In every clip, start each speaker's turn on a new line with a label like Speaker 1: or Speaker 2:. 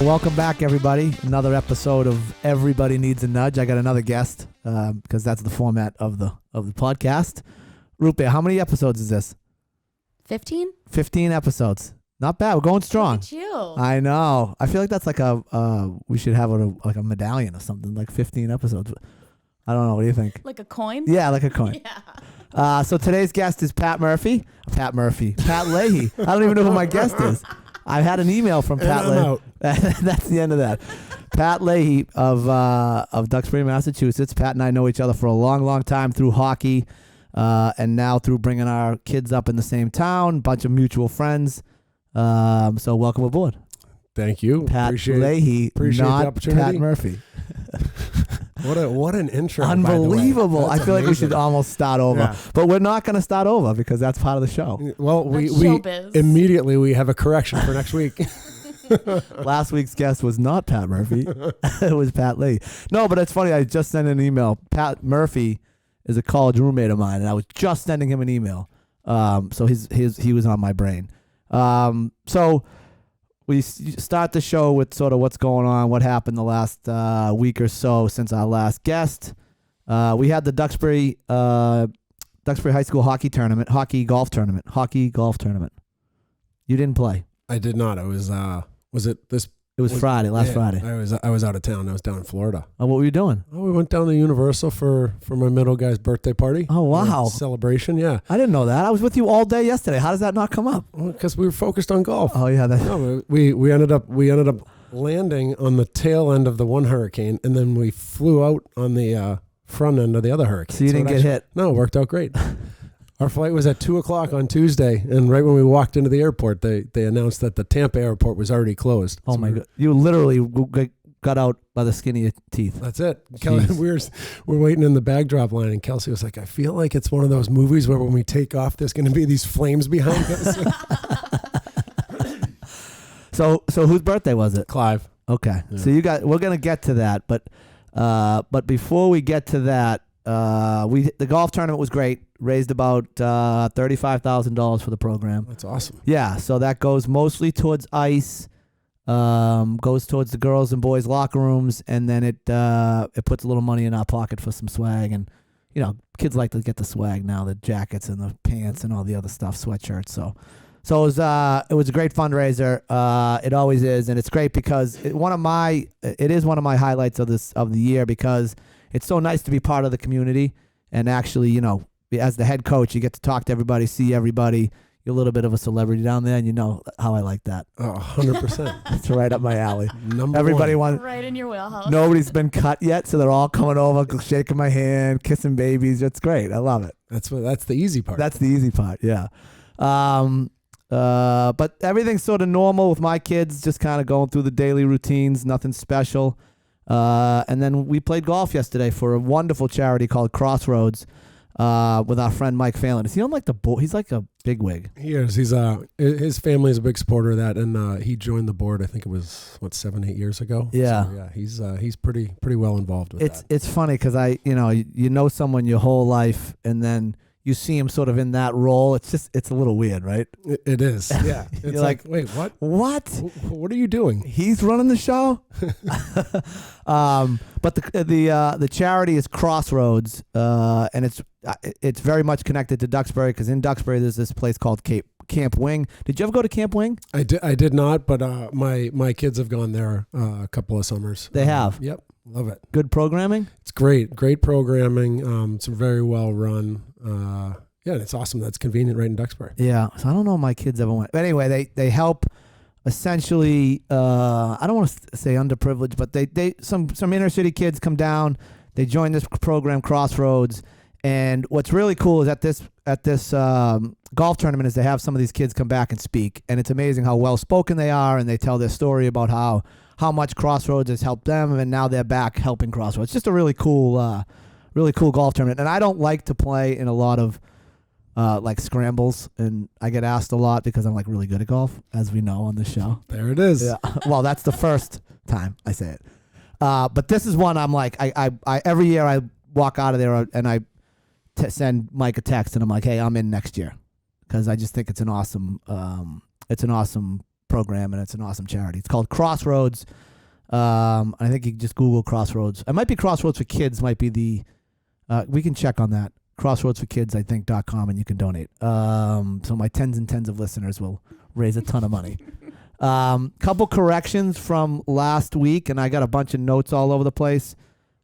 Speaker 1: Welcome back, everybody. Another episode of Everybody Needs a Nudge. I got another guest because that's the format of the podcast. Root Beer, how many episodes is this?
Speaker 2: 15?
Speaker 1: 15 episodes. Not bad. We're going strong.
Speaker 2: Look at you.
Speaker 1: I know. I feel like that's like we should have like a medallion or something, like 15 episodes. I don't know. What do you think?
Speaker 2: Like a coin?
Speaker 1: Yeah, like a coin.
Speaker 2: Yeah.
Speaker 1: So today's guest is Pat Leahy. Pat Leahy. I don't even know who my guest is. I had an email from Pat Leahy. That's the end of that. Pat Leahy of Duxbury, Massachusetts. Pat and I know each other for a long, long time through hockey, and now through bringing our kids up in the same town. Bunch of mutual friends. So welcome aboard.
Speaker 3: Thank you.
Speaker 1: Pat Leahy,
Speaker 3: appreciate
Speaker 1: not
Speaker 3: the opportunity.
Speaker 1: Pat Murphy.
Speaker 3: What an intro!
Speaker 1: Unbelievable.
Speaker 3: By the way.
Speaker 1: I feel like we should almost start over, but we're not going to start over because that's part of the show.
Speaker 3: Well, we
Speaker 2: showbiz.
Speaker 3: immediately we have a correction for next week.
Speaker 1: Last week's guest was not Pat Murphy. It was Pat Leahy. No, but it's funny. I just sent an email. Pat Murphy is a college roommate of mine, and I was just sending him an email. So he was on my brain. So we start the show with sort of what's going on, what happened the last week or so since our last guest. We had the Duxbury High School hockey golf tournament. You didn't play.
Speaker 3: I did not. It was
Speaker 1: Friday, last Friday.
Speaker 3: I was out of town. I was down in Florida.
Speaker 1: Oh, what were you doing?
Speaker 3: Oh, we went down to Universal for my middle guy's birthday party.
Speaker 1: Oh, wow.
Speaker 3: Celebration, yeah.
Speaker 1: I didn't know that. I was with you all day yesterday. How does that not come up?
Speaker 3: Because we were focused on golf.
Speaker 1: Oh, yeah.
Speaker 3: No, we ended up landing on the tail end of the one hurricane, and then we flew out on the front end of the other hurricane.
Speaker 1: So you didn't get hit?
Speaker 3: No, it worked out great. Our flight was at 2:00 on Tuesday, and right when we walked into the airport, they announced that the Tampa airport was already closed.
Speaker 1: Oh, my God. You literally got out by the skin of your teeth.
Speaker 3: That's it. We're waiting in the bag drop line, and Kelsey was like, I feel like it's one of those movies where when we take off, there's going to be these flames behind us.
Speaker 1: So whose birthday was it?
Speaker 3: Clive.
Speaker 1: Okay.
Speaker 3: Yeah.
Speaker 1: So we're going to get to that, but before we get to that, the golf tournament was great. Raised about $35,000 for the program.
Speaker 3: That's awesome.
Speaker 1: Yeah, so that goes mostly towards ice, goes towards the girls and boys locker rooms, and then it puts a little money in our pocket for some swag. And kids like to get the swag now, the jackets and the pants and all the other stuff, sweatshirts. So it was a great fundraiser. It always is, and it's great because it is one of my highlights of the year because it's so nice to be part of the community and actually, as the head coach, you get to talk to everybody, see everybody. You're a little bit of a celebrity down there, and you know how I like that.
Speaker 3: Oh, 100%.
Speaker 1: It's right up my alley.
Speaker 3: Everybody
Speaker 1: wants.
Speaker 2: Right in your wheelhouse.
Speaker 1: Nobody's been cut yet, so they're all coming over, shaking my hand, kissing babies. It's great. I love it.
Speaker 3: That's the easy part.
Speaker 1: That's the easy part, yeah. But everything's sort of normal with my kids, just kind of going through the daily routines, nothing special. And then we played golf yesterday for a wonderful charity called Crossroads. With our friend Mike Phelan. Is he on like the board? He's like a bigwig.
Speaker 3: He is. His family is a big supporter of that, and he joined the board. I think it was 7-8 years ago.
Speaker 1: Yeah,
Speaker 3: so, yeah. He's pretty well involved with that.
Speaker 1: It's funny because you know someone your whole life, and then you see him sort of in that role. It's a little weird, right?
Speaker 3: It is. Yeah. It's
Speaker 1: You're like,
Speaker 3: wait, what?
Speaker 1: What?
Speaker 3: What are you doing?
Speaker 1: He's running the show. But the charity is Crossroads, and it's very much connected to Duxbury because in Duxbury there's this place called Camp Wing. Did you ever go to Camp Wing?
Speaker 3: I did not, but my kids have gone there a couple of summers.
Speaker 1: They have.
Speaker 3: Yep, love it.
Speaker 1: Good programming.
Speaker 3: It's great programming. It's very well run. Yeah, and it's awesome. That's convenient right in Duxbury.
Speaker 1: Yeah, so I don't know if my kids ever went. But anyway, they help essentially. I don't want to say underprivileged, but they some inner city kids come down. They join this program Crossroads. And what's really cool is at this golf tournament is they have some of these kids come back and speak, and it's amazing how well spoken they are, and they tell their story about how much Crossroads has helped them, and now they're back helping Crossroads. It's just a really cool golf tournament. And I don't like to play in a lot of like scrambles, and I get asked a lot because I'm like really good at golf, as we know on this show.
Speaker 3: There it is.
Speaker 1: Yeah. Well, that's the first time I say it, but this is one I'm like I every year I walk out of there and I send Mike a text and I'm like, hey, I'm in next year, because I just think it's an awesome program, and it's an awesome charity. It's called Crossroads. I think you can just Google Crossroads. It might be Crossroads for Kids. Might be the. We can check on that. Crossroadsforkids, I think, .com, and you can donate. So my tens and tens of listeners will raise a ton of money. Couple corrections from last week, and I got a bunch of notes all over the place.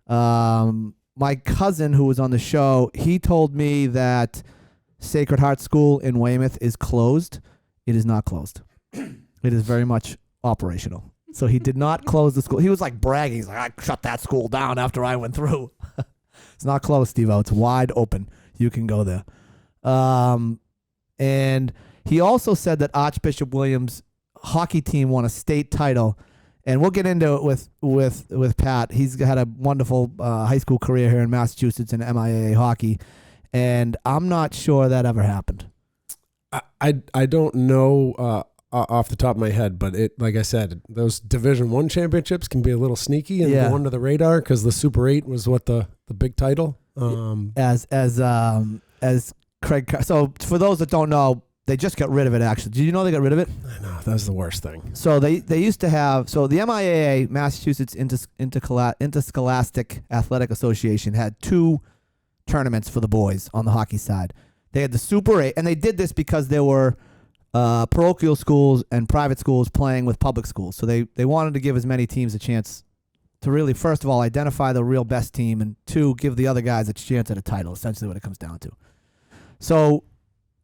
Speaker 1: My cousin who was on the show, he told me that Sacred Heart School in Weymouth is closed. It is not closed. It is very much operational. So he did not close the school. He was like bragging. He's like, I shut that school down after I went through. It's not closed, Steve-O. It's wide open. You can go there. And he also said that Archbishop Williams' hockey team won a state title. And we'll get into it with Pat. He's had a wonderful high school career here in Massachusetts in MIAA hockey. And I'm not sure that ever happened.
Speaker 3: I don't know off the top of my head, but it, like I said, those Division I championships can be a little sneaky and go under the radar because the Super 8 was what the big title.
Speaker 1: As Craig. So for those that don't know, they just got rid of it. Actually, did you know they got rid of it?
Speaker 3: I know that was the worst thing.
Speaker 1: So they used to have. So the MIAA, Massachusetts Interscholastic Athletic Association, had 2 tournaments for the boys on the hockey side. They had the Super 8, and they did this because there were parochial schools and private schools playing with public schools. So they wanted to give as many teams a chance to really, first of all, identify the real best team, and 2, give the other guys a chance at a title, essentially what it comes down to. So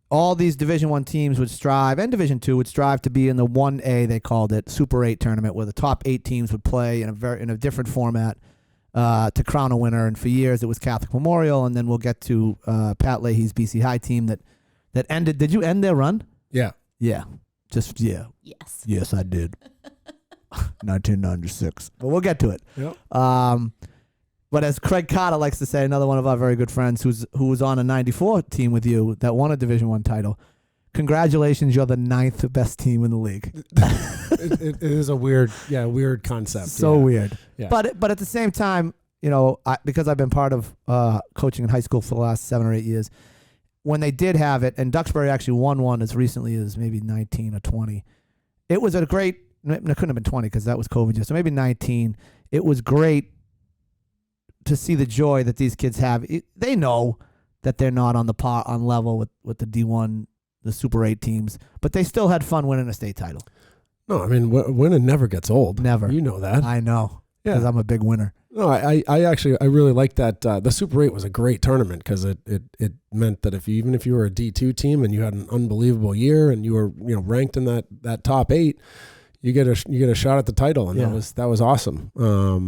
Speaker 1: all these Division I teams would strive, and Division II would strive to be in the 1A, they called it, Super 8 tournament, where the top 8 teams would play in a different format to crown a winner. And for years it was Catholic Memorial, and then we'll get to Pat Leahy's BC High team that ended. Did you end their run?
Speaker 3: Yeah.
Speaker 1: Yeah. Yeah.
Speaker 2: Yes.
Speaker 1: Yes, I did. 1996. But we'll get to it.
Speaker 3: Yep.
Speaker 1: But as Craig Carter likes to say, another one of our very good friends who was on a 94 team with you that won a Division I title, congratulations, you're the 9th best team in the league.
Speaker 3: it is a weird concept.
Speaker 1: So weird.
Speaker 3: Yeah.
Speaker 1: But at the same time, because I've been part of coaching in high school for the last 7 or 8 years, when they did have it, and Duxbury actually won one as recently as maybe 19 or 20, it was a great, it couldn't have been 20 because that was COVID year, so maybe 19. It was great to see the joy that these kids have. They know that they're not on level with the D1, the Super 8 teams, but they still had fun winning a state title.
Speaker 3: No, I mean, winning never gets old.
Speaker 1: Never.
Speaker 3: You know that.
Speaker 1: I know. Because I'm a big winner.
Speaker 3: No, I really like that. The Super 8 was a great tournament because it meant that even if you were a D2 team and you had an unbelievable year and you were ranked in that top 8, you get a shot at the title, and that was awesome. A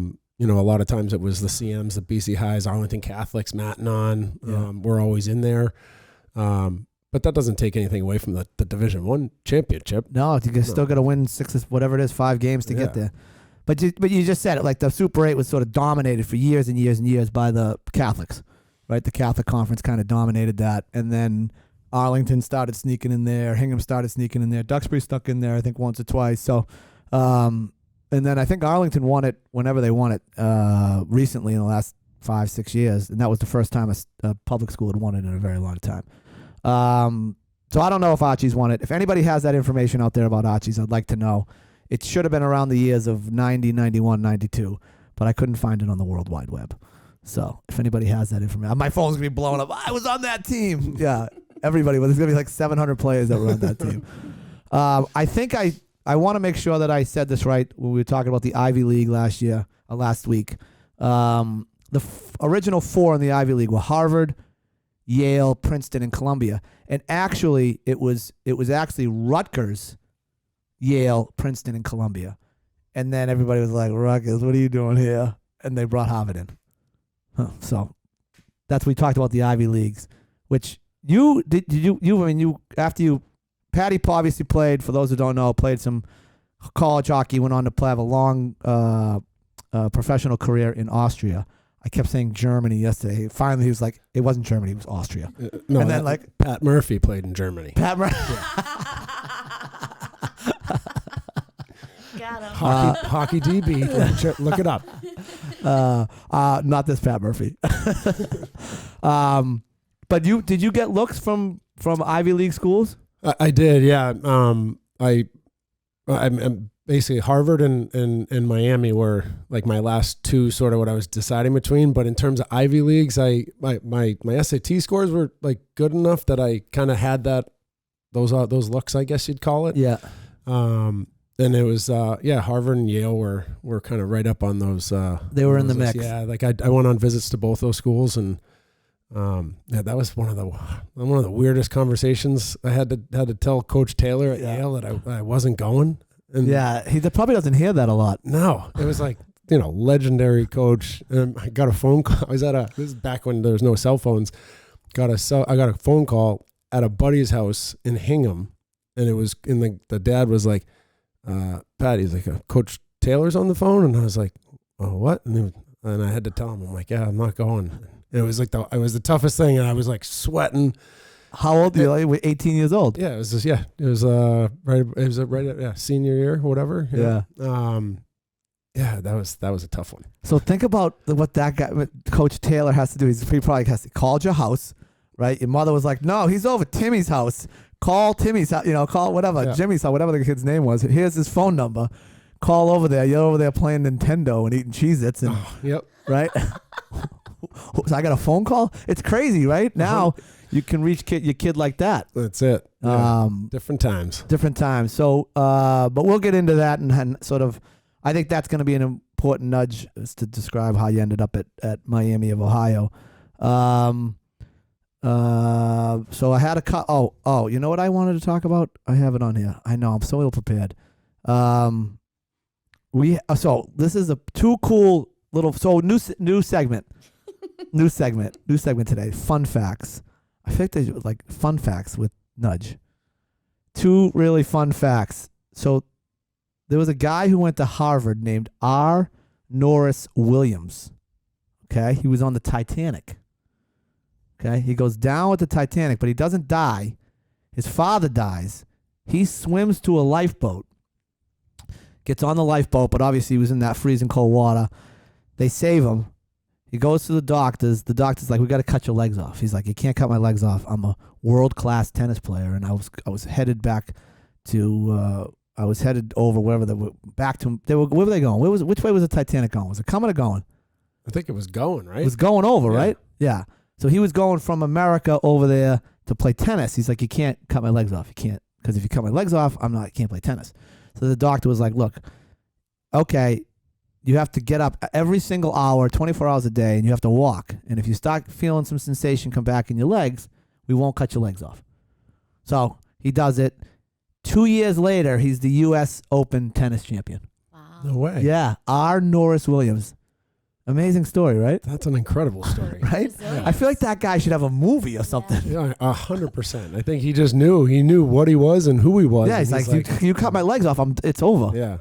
Speaker 3: lot of times it was the CMs, the BC Highs, Arlington Catholics, Mattanon. We're always in there. But that doesn't take anything away from the Division I championship.
Speaker 1: No, you still got to win 6, whatever it is, 5 games to get there. But you just said it, like the Super 8 was sort of dominated for years and years and years by the Catholics, right? The Catholic Conference kind of dominated that. And then Arlington started sneaking in there. Hingham started sneaking in there. Duxbury stuck in there, I think, once or twice. So, and then I think Arlington won it whenever they won it recently in the last 5-6 years. And that was the first time a public school had won it in a very long time. So I don't know if Archie's won it. If anybody has that information out there about Archie's, I'd like to know. It should have been around the years of 90, 91, 92, but I couldn't find it on the World Wide Web. So if anybody has that information, my phone's going to be blowing up. I was on that team. Yeah, everybody. Well, there's going to be like 700 players that were on that team. I think I want to make sure that I said this right when we were talking about the Ivy League last week. The original 4 in the Ivy League were Harvard, Yale, Princeton, and Columbia. And actually, it was actually Rutgers, Yale, Princeton, and Columbia. And then everybody was like, Rutgers, what are you doing here? And they brought Harvard in. So that's we talked about the Ivy Leagues, which Patty obviously played, for those who don't know, played some college hockey, went on to have a long professional career in Austria. I kept saying Germany yesterday. Finally, he was like, it wasn't Germany, it was Austria.
Speaker 3: And then Pat Murphy played in Germany.
Speaker 1: Pat Murphy.
Speaker 2: Got him.
Speaker 3: Hockey DB. Look it up.
Speaker 1: Not this Pat Murphy. But did you get looks from Ivy League schools?
Speaker 3: I did, yeah. I'm basically Harvard and Miami were like my last two sort of what I was deciding between. But in terms of Ivy Leagues, my SAT scores were like good enough that I kind of had those looks, I guess you'd call it.
Speaker 1: Yeah.
Speaker 3: And it was Harvard and Yale were kind of right up on those.
Speaker 1: They were in the mix.
Speaker 3: Yeah, like I went on visits to both those schools, and that was one of the weirdest conversations. I had to tell Coach Taylor at Yale that I wasn't going. And
Speaker 1: he probably doesn't hear that a lot.
Speaker 3: No, it was like legendary coach. And I got a phone call. This is back when there was no cell phones. I got a phone call at a buddy's house in Hingham, and it was the dad was like, Pat, he's like, Coach Taylor's on the phone, and I was like, oh, what? And I had to tell him, I'm like, yeah, I'm not going. And it was like it was the toughest thing, and I was like sweating.
Speaker 1: How old are you? Like 18 years old.
Speaker 3: Yeah, it was right at senior year, whatever.
Speaker 1: Yeah.
Speaker 3: That was a tough one.
Speaker 1: So think about what that guy, what Coach Taylor has to do. He probably has to call your house, right? Your mother was like, no, he's over Timmy's house. Call Timmy's house, call whatever, Jimmy's house, whatever the kid's name was. Here's his phone number. Call over there. You're over there playing Nintendo and eting Cheez-Its. And,
Speaker 3: yep.
Speaker 1: Right? So I got a phone call? It's crazy, right? Now you can reach your kid like that.
Speaker 3: That's it. Yeah. Different times. So, but we'll get into that and sort of, I think that's going to be an important nudge is to describe how you ended up at Miami of Ohio. So I had a cut. Oh, you know what I wanted to talk about? I have it on here. I know I'm so ill prepared. So this is a too cool little new segment. new segment today. Fun facts. I think they like fun facts with Nudge. Two really fun facts. So there was a guy who went to Harvard named R. Norris Williams. Okay, he was on the Titanic. Okay, he goes down with the Titanic, but he doesn't die. His father dies. He swims to a lifeboat, gets on the lifeboat, but obviously he was in that freezing cold water. They save him. He goes to the doctors. The doctor's like, we got to cut your legs off. He's like, you can't cut my legs off. I'm a world-class tennis player, and I was headed back to I was headed over wherever they were back to. Where were they going? Which way was the Titanic going? Was it coming or going? I think it was going, right?
Speaker 1: It was going over, right? Yeah. So he was going from America over there to play tennis. He's like, you can't cut my legs off. You can't, because if you cut my legs off, I can't play tennis. So the doctor was like, look, okay, you have to get up every single hour, 24 hours a day, and you have to walk. And if you start feeling some sensation come back in your legs, we won't cut your legs off. So he does it. 2 years later, he's the U.S. Open tennis champion.
Speaker 2: Wow.
Speaker 3: No way.
Speaker 1: Yeah, R. Norris Williams. Amazing story, right?
Speaker 3: That's an incredible story.
Speaker 1: Right?
Speaker 2: Yeah.
Speaker 1: I feel like that guy should have a movie or something.
Speaker 3: Yeah, 100%. I think he just knew. He knew what he was and who he was.
Speaker 1: Yeah, he's like, you cut my legs off, it's over.
Speaker 3: Yeah.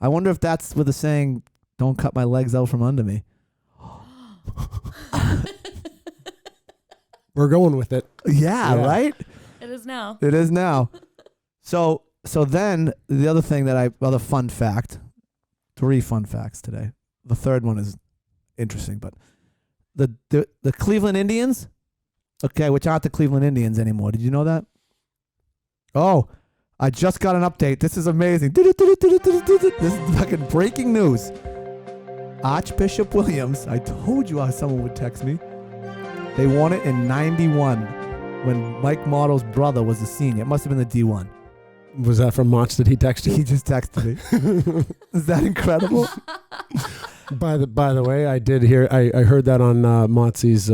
Speaker 1: I wonder if that's with the saying, don't cut my legs out from under me.
Speaker 3: We're going with it.
Speaker 1: Yeah, right?
Speaker 2: It is now.
Speaker 1: It is now. So then the other thing other fun fact, 3 fun facts today. The third one is interesting, but the Cleveland Indians, okay, which aren't the Cleveland Indians anymore. Did you know that? Oh, I just got an update. This is amazing. This is fucking breaking news. Archbishop Williams, I told you how someone would text me. They won it in 91 when Mike Mottau's brother was a senior. It must have been the D1.
Speaker 3: Was that from Motch? Did he text you?
Speaker 1: He just texted me. Is that incredible?
Speaker 3: By the way, I did hear. I heard that on Motzi's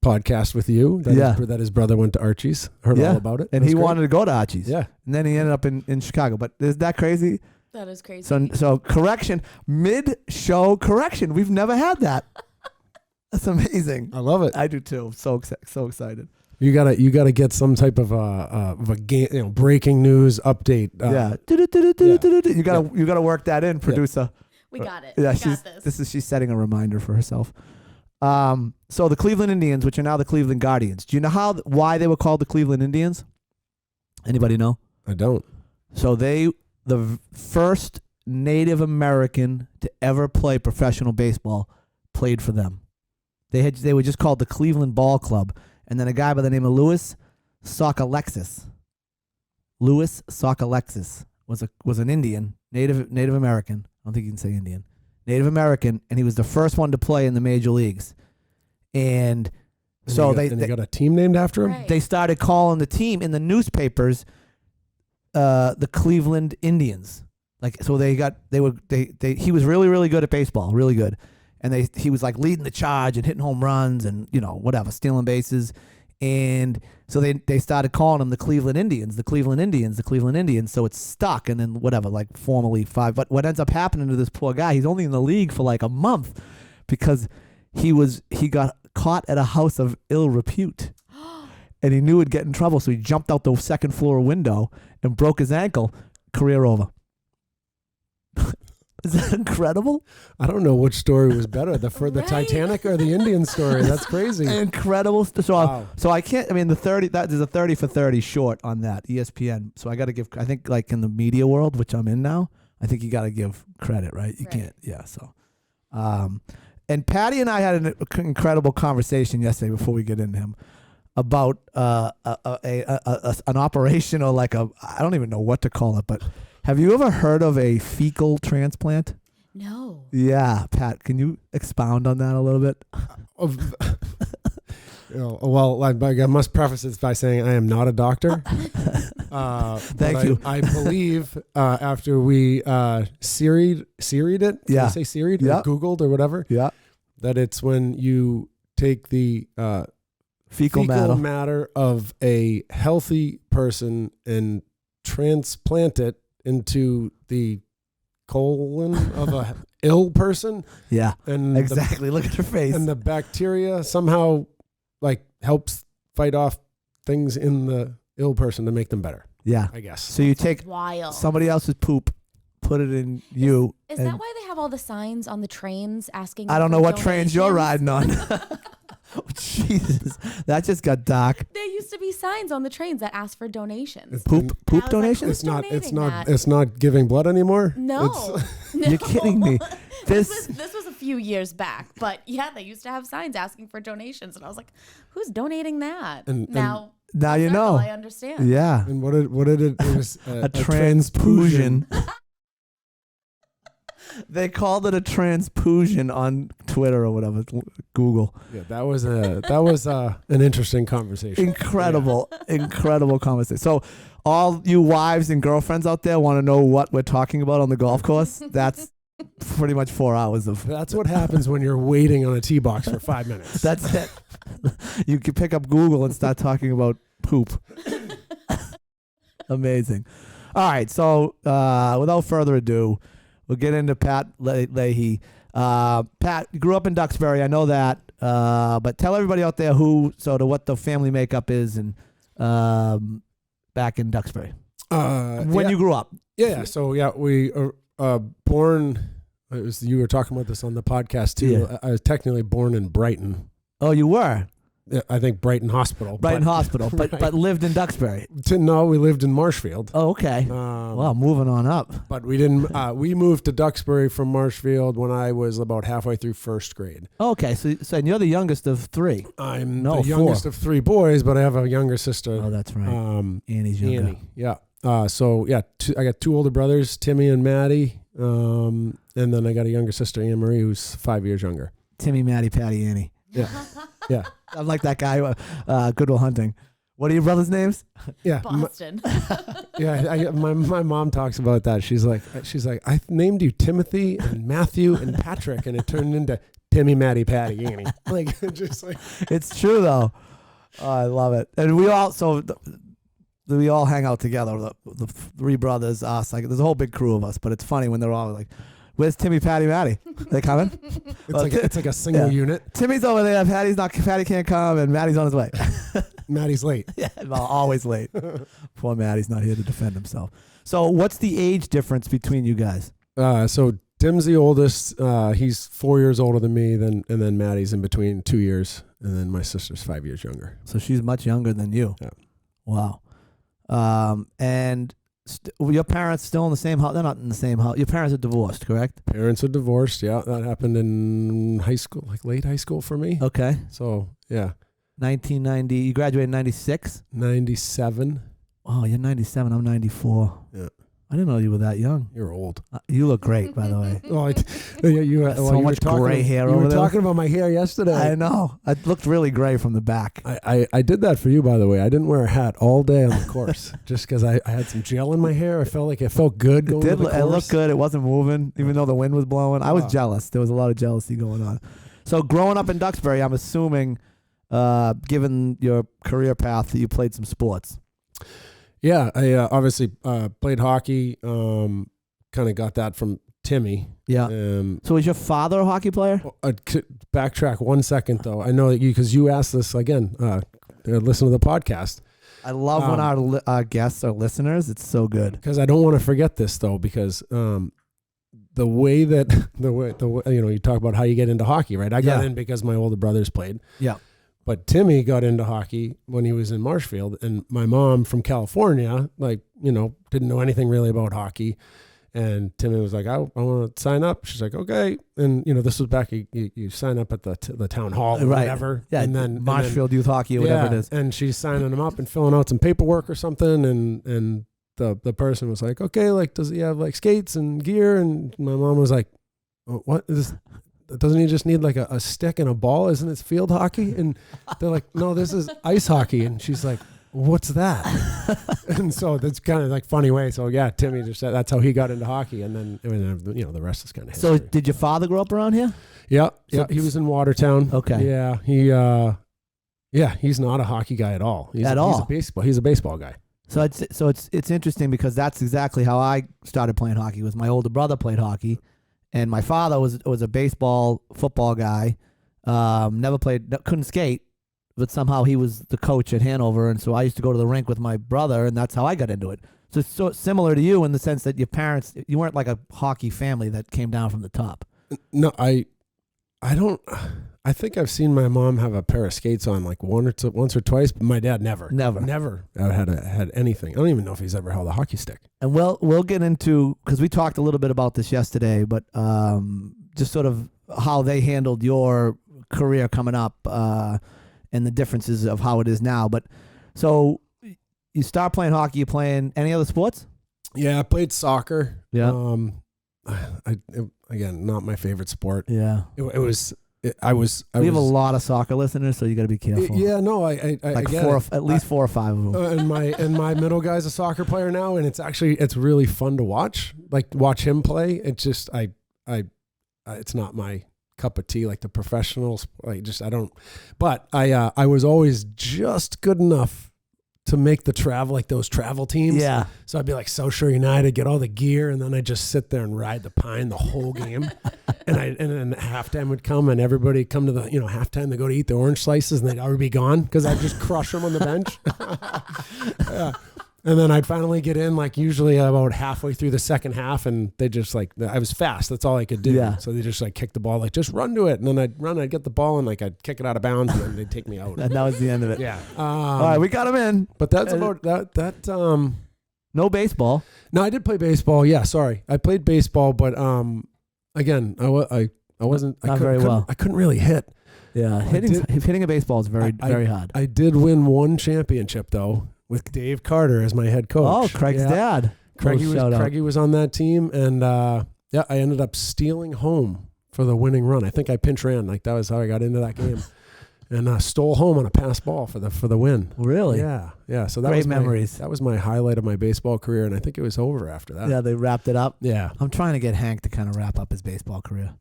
Speaker 3: podcast with you. That his brother went to Archie's. Heard all about it.
Speaker 1: And he wanted to go to Archie's.
Speaker 3: Yeah.
Speaker 1: And then he ended up in Chicago. But is that crazy?
Speaker 2: That is crazy.
Speaker 1: So correction, mid-show correction. We've never had that. That's amazing.
Speaker 3: I love it.
Speaker 1: I do too. So excited.
Speaker 3: You gotta get some type of a game, breaking news update.
Speaker 1: You gotta work that in, producer.
Speaker 2: We got it.
Speaker 1: Yeah,
Speaker 2: we got this.
Speaker 1: She's setting a reminder for herself. So the Cleveland Indians, which are now the Cleveland Guardians. Do you know why they were called the Cleveland Indians? Anybody know?
Speaker 3: I don't.
Speaker 1: So the first Native American to ever play professional baseball played for them. They were just called the Cleveland Ball Club. And then a guy by the name of Louis Sockalexis was an Indian, Native American. I don't think you can say Indian. Native American, and he was the first one to play in the major leagues. And so they
Speaker 3: got a team named after him.
Speaker 2: Right.
Speaker 1: they started calling the team in the newspapers the Cleveland Indians. Like, so he was really, really good at baseball, really good. And he was like leading the charge and hitting home runs and, whatever, stealing bases. And so they started calling him the Cleveland Indians, the Cleveland Indians, the Cleveland Indians. So it's stuck. And then whatever, like formally 5. But what ends up happening to this poor guy, he's only in the league for like a month because he got caught at a house of ill repute. And he knew he'd get in trouble. So he jumped out the second floor window and broke his ankle. Career over. Is that incredible?
Speaker 3: I don't know which story was better, the
Speaker 2: Right.
Speaker 3: Titanic or the Indian story. That's crazy.
Speaker 1: Incredible.
Speaker 3: Wow.
Speaker 1: So I can't. I mean, there's a 30 for 30 short on that ESPN. So I got to give. I think like in the media world, which I'm in now, I think you got to give credit, right? You
Speaker 2: Right.
Speaker 1: can't. Yeah. So, and Patty and I had an incredible conversation yesterday before we get into him about an operation or like I don't even know what to call it, but. Have you ever heard of a fecal transplant?
Speaker 2: No.
Speaker 1: Yeah, Pat, can you expound on that a little bit?
Speaker 3: Well, I must preface this by saying I am not a doctor.
Speaker 1: Thank you.
Speaker 3: I believe after we Siri'd it, did I say Siri'd?
Speaker 1: Yeah.
Speaker 3: Or Googled or whatever,
Speaker 1: Yeah.
Speaker 3: that it's when you take the
Speaker 1: Fecal
Speaker 3: matter of a healthy person and transplant it into the colon of a ill person.
Speaker 1: Yeah,
Speaker 3: And
Speaker 1: exactly. Look at her face.
Speaker 3: and the bacteria somehow like helps fight off things in the ill person to make them better,
Speaker 1: Yeah.
Speaker 3: I guess.
Speaker 1: So you take
Speaker 2: Wild.
Speaker 1: somebody else's poop, put it in you.
Speaker 2: Is
Speaker 1: and
Speaker 2: that why they have all the signs on the trains asking?
Speaker 1: I don't know
Speaker 2: for
Speaker 1: what trains you're
Speaker 2: donations?
Speaker 1: riding on. Oh, Jesus, that just got dark.
Speaker 2: There used to be signs on the trains that asked for donations.
Speaker 1: Poop
Speaker 2: I was like,
Speaker 1: donations?
Speaker 2: who's donating that?
Speaker 3: It's not giving blood anymore.
Speaker 2: No,
Speaker 3: It's-
Speaker 1: You're kidding me.
Speaker 2: This was a few years back, but yeah, they used to have signs asking for donations, and I was like, "Who's donating that?"
Speaker 3: And-
Speaker 2: now
Speaker 1: you know.
Speaker 2: I understand.
Speaker 1: Yeah,
Speaker 3: And what did it? It was
Speaker 1: a transfusion. They called it a transfusion on Twitter or whatever, Google.
Speaker 3: Yeah, that was an interesting conversation.
Speaker 1: Incredible conversation. So, all you wives and girlfriends out there want to know what we're talking about on the golf course? That's pretty much 4 hours of.
Speaker 3: That's what happens when you're waiting on a tee box for 5 minutes.
Speaker 1: That's it. You can pick up Google and start talking about poop. Amazing. All right. So, without further ado, we'll get into Pat Leahy. Pat, you grew up in Duxbury. I know that. But tell everybody out there what the family makeup is and back in Duxbury. When you grew up.
Speaker 3: Yeah. So, we are born. You were talking about this on the podcast, too.
Speaker 1: Yeah.
Speaker 3: I was technically born in Brighton.
Speaker 1: Oh, you were?
Speaker 3: Yeah, I think Brighton Hospital.
Speaker 1: Brighton Hospital, but
Speaker 3: Right.
Speaker 1: but lived in Duxbury.
Speaker 3: No, we lived in Marshfield.
Speaker 1: Oh, okay. Well, moving on up.
Speaker 3: But we didn't. We moved to Duxbury from Marshfield when I was about halfway through first grade.
Speaker 1: Okay, so and you're the youngest of three.
Speaker 3: I'm
Speaker 1: No,
Speaker 3: the youngest of 3 boys, but I have a younger sister.
Speaker 1: Oh, that's right. Annie's younger.
Speaker 3: Annie. Yeah. I got 2 older brothers, Timmy and Maddie, and then I got a younger sister, Anne Marie, who's 5 years younger.
Speaker 1: Timmy, Maddie, Patty, Annie.
Speaker 3: Yeah. Yeah.
Speaker 1: I'm like that guy, Good Will Hunting. What are your brothers' names?
Speaker 3: Yeah.
Speaker 2: Boston.
Speaker 3: My mom talks about that. She's like, I named you Timothy and Matthew and Patrick, and it turned into Timmy, Maddie, Patty, Annie. Like, just like.
Speaker 1: It's true though. Oh, I love it. And we all we all hang out together. The 3 brothers, us. Like, there's a whole big crew of us. But it's funny when they're all like, "Where's Timmy, Patty, Maddie? They coming?"
Speaker 3: It's like a single unit.
Speaker 1: Timmy's over there. Patty can't come, and Maddie's on his way.
Speaker 3: Maddie's late.
Speaker 1: Yeah, well, always late. Poor Maddie's not here to defend himself. So, what's the age difference between you guys?
Speaker 3: So Tim's the oldest. He's 4 years older than me. And then Maddie's in between 2 years, and then my sister's 5 years younger.
Speaker 1: So she's much younger than you.
Speaker 3: Yeah.
Speaker 1: Wow. And your parents still in the same house? They're not in the same house. Your parents are divorced, correct?
Speaker 3: Parents are divorced. Yeah, that happened in high school, like late high school for me.
Speaker 1: Okay.
Speaker 3: So yeah,
Speaker 1: 1990. You graduated in 96.
Speaker 3: 97.
Speaker 1: Oh, you're 97. I'm 94.
Speaker 3: Yeah.
Speaker 1: I didn't know you were that young.
Speaker 3: You're old.
Speaker 1: You look great, by the way.
Speaker 3: Oh, you
Speaker 1: Got so much gray hair
Speaker 3: You
Speaker 1: over
Speaker 3: were
Speaker 1: there.
Speaker 3: talking about my hair yesterday.
Speaker 1: I know. I looked really gray from the back.
Speaker 3: I did that for you, by the way. I didn't wear a hat all day on the course just because I had some gel in my hair. I felt like it felt good going to the course.
Speaker 1: It looked good. It wasn't moving, even though the wind was blowing. I was jealous. There was a lot of jealousy going on. So growing up in Duxbury, I'm assuming, given your career path, that you played some sports.
Speaker 3: Yeah, I obviously played hockey. Kind of got that from Timmy.
Speaker 1: Yeah. So was your father a hockey player?
Speaker 3: Backtrack 1 second, though. I know that because you asked this again. Listen to the podcast.
Speaker 1: I love when our guests are listeners. It's so good.
Speaker 3: Because I don't want to forget this, though, because the way you talk about how you get into hockey, right? I got in because my older brothers played.
Speaker 1: Yeah.
Speaker 3: But Timmy got into hockey when he was in Marshfield, and my mom from California, didn't know anything really about hockey. And Timmy was like, I want to sign up. She's like, okay. And, this was back, you sign up at the town hall or whatever.
Speaker 1: Yeah,
Speaker 3: and then
Speaker 1: Marshfield Youth Hockey or whatever it is.
Speaker 3: And she's signing him up and filling out some paperwork or something. And the person was like, okay, does he have skates and gear? And my mom was like, oh, what is this? Doesn't he just need a stick and a ball? Isn't it field hockey? And they're like, no, this is ice hockey. And she's like, what's that? And so that's kind of funny way. So yeah, Timmy just said that's how he got into hockey. And then, the rest is kind of history.
Speaker 1: So did your father grow up around here?
Speaker 3: Yeah. Yeah. He was in Watertown.
Speaker 1: Okay.
Speaker 3: Yeah. He's not a hockey guy at all. He's a baseball guy.
Speaker 1: So it's interesting because that's exactly how I started playing hockey. Was my older brother played hockey. And my father was a football guy. Never played, couldn't skate, but somehow he was the coach at Hanover. And so I used to go to the rink with my brother, and that's how I got into it. So it's so similar to you in the sense that your parents, you weren't like a hockey family that came down from the top.
Speaker 3: No, I I think I've seen my mom have a pair of skates on once or twice, but my dad never had anything. I don't even know if he's ever held a hockey stick.
Speaker 1: And we'll get into, because we talked a little bit about this yesterday, but just sort of how they handled your career coming up and the differences of how it is now. But so you start playing hockey. You playing any other sports?
Speaker 3: Yeah, I played soccer.
Speaker 1: Yeah.
Speaker 3: Again, not my favorite sport.
Speaker 1: Yeah.
Speaker 3: We have a
Speaker 1: lot of soccer listeners, so you got to be careful.
Speaker 3: Yeah, no, I
Speaker 1: like
Speaker 3: get
Speaker 1: at least 4 or 5 of them.
Speaker 3: And my middle guy's a soccer player now, and it's really fun to watch. Watch him play. It's just it's not my cup of tea. Like the professionals, I don't. But I was always just good enough to make the travel, like those travel teams.
Speaker 1: Yeah.
Speaker 3: So I'd be like South Shore United, get all the gear, and then I'd just sit there and ride the pine the whole game. and then halftime would come, and everybody come to the halftime. They go to eat the orange slices, and they'd already be gone because I'd just crush them on the bench. Yeah. And then I'd finally get in, usually about halfway through the second half, and they just I was fast. That's all I could do.
Speaker 1: Yeah.
Speaker 3: So they just kick the ball, just run to it, and then I'd run, I'd get the ball, and I'd kick it out of bounds, and then they'd take me out.
Speaker 1: And that was the end of it.
Speaker 3: Yeah.
Speaker 1: All right, we got him in.
Speaker 3: But that's about that.
Speaker 1: No baseball.
Speaker 3: No, I did play baseball. Yeah, sorry, I played baseball, but again, I wasn't
Speaker 1: Not very well.
Speaker 3: I couldn't really hit.
Speaker 1: Yeah, hitting a baseball is very hard.
Speaker 3: I did win one championship though, with Dave Carter as my head coach.
Speaker 1: Oh, Craig's dad.
Speaker 3: Craigie was on that team, and I ended up stealing home for the winning run. I think I pinch ran. That was how I got into that game, and stole home on a pass ball for the win.
Speaker 1: Really?
Speaker 3: Yeah. So that
Speaker 1: great
Speaker 3: was
Speaker 1: memories.
Speaker 3: That was my highlight of my baseball career, and I think it was over after that.
Speaker 1: Yeah, they wrapped it up.
Speaker 3: Yeah.
Speaker 1: I'm trying to get Hank to kind of wrap up his baseball career.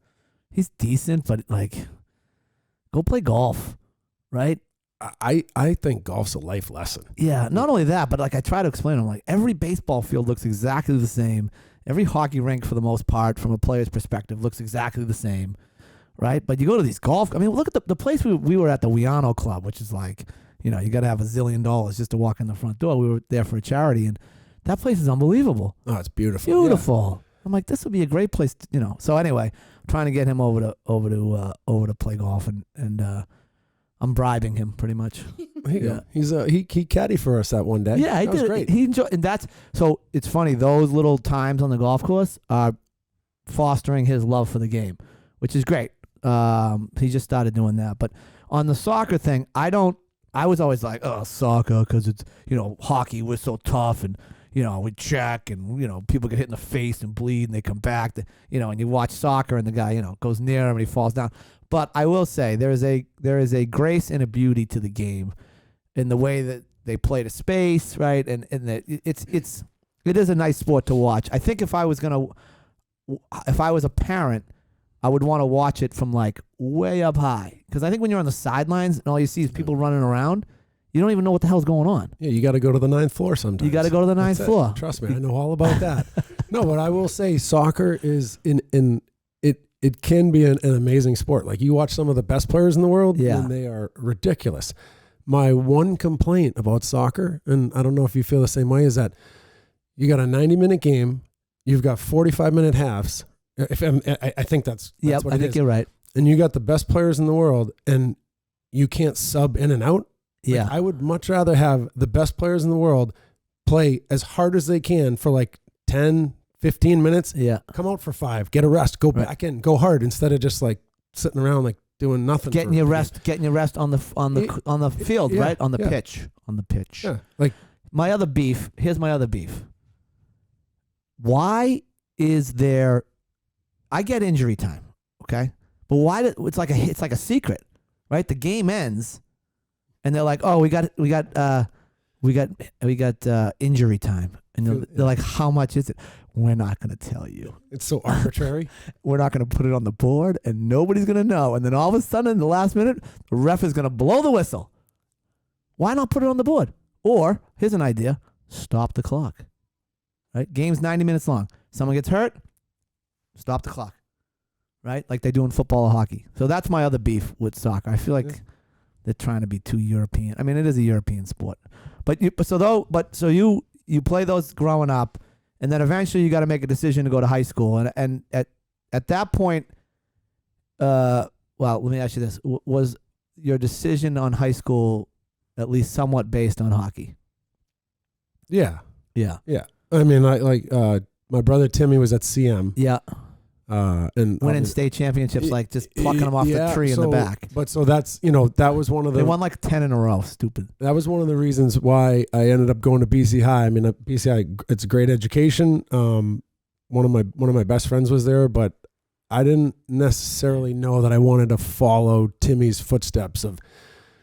Speaker 1: He's decent, but go play golf, right?
Speaker 3: I think golf's a life lesson.
Speaker 1: Yeah, not only that, but I try to explain to him, every baseball field looks exactly the same. Every hockey rink, for the most part, from a player's perspective, looks exactly the same, right? But you go to these golf, look at the place we were at, the Wiano Club, which is you got to have $1 zillion just to walk in the front door. We were there for a charity, and that place is unbelievable.
Speaker 3: Oh, it's beautiful.
Speaker 1: Beautiful. Yeah. I'm like, this would be a great place, So anyway, I'm trying to get him over to play golf, and I'm bribing him pretty much.
Speaker 3: Yeah. He's he caddied for us that one day.
Speaker 1: Yeah,
Speaker 3: that was great.
Speaker 1: He enjoyed, and so it's funny. Those little times on the golf course are fostering his love for the game, which is great. He just started doing that. But on the soccer thing, I was always like, oh, soccer, because it's hockey. We're so tough, and we check and, people get hit in the face and bleed and they come back, and you watch soccer and the guy, goes near him and he falls down. But I will say there is a grace and a beauty to the game in the way that they play to space, right? And that it is a nice sport to watch. I think if I was a parent, I would want to watch it from like way up high, because I think when you're on the sidelines and all you see is people running around, you don't even know what the hell's going on.
Speaker 3: Yeah, you got to go to the 9th floor sometimes.
Speaker 1: You got to go to the 9th floor.
Speaker 3: Trust me, I know all about that. No, but I will say soccer is it can be an amazing sport. Like, you watch some of the best players in the world, and they are ridiculous. My one complaint about soccer, and I don't know if you feel the same way, is that you got a 90-minute game, you've got 45-minute halves. I think that's what
Speaker 1: I think you're right.
Speaker 3: And you got the best players in the world, and you can't sub in and out.
Speaker 1: Yeah.
Speaker 3: Like, I would much rather have the best players in the world play as hard as they can for like 10, 15 minutes.
Speaker 1: Yeah.
Speaker 3: Come out for 5, get a rest, go back in, go hard, instead of just like sitting around like doing nothing.
Speaker 1: Getting your rest on the field, right? On the pitch. On the pitch.
Speaker 3: Yeah. Like,
Speaker 1: here's my other beef. Why is there, I get injury time, okay? But why it's like a secret, right? The game ends and they're like, "Oh, we got injury time." And they're like, "How much is it?" We're not going to tell you.
Speaker 3: It's so arbitrary.
Speaker 1: We're not going to put it on the board and nobody's going to know. And then all of a sudden in the last minute, the ref is going to blow the whistle. Why not put it on the board? Or, here's an idea, stop the clock. Right? Game's 90 minutes long. Someone gets hurt, stop the clock. Right? Like they do in football or hockey. So that's my other beef with soccer. I feel like they're trying to be too European. I mean, it is a European sport. So you play those growing up, and then eventually you got to make a decision to go to high school. And at that point, well, let me ask you this. Was your decision on high school at least somewhat based on hockey?
Speaker 3: Yeah.
Speaker 1: Yeah.
Speaker 3: Yeah. I mean, my brother Timmy was at CM.
Speaker 1: Yeah.
Speaker 3: And
Speaker 1: winning state championships, like just plucking them off the tree in the back.
Speaker 3: But so that's, that was one of the...
Speaker 1: They won like 10 in a row. Stupid.
Speaker 3: That was one of the reasons why I ended up going to BC High. I mean, BC High, it's a great education. One of my best friends was there, but I didn't necessarily know that I wanted to follow Timmy's footsteps of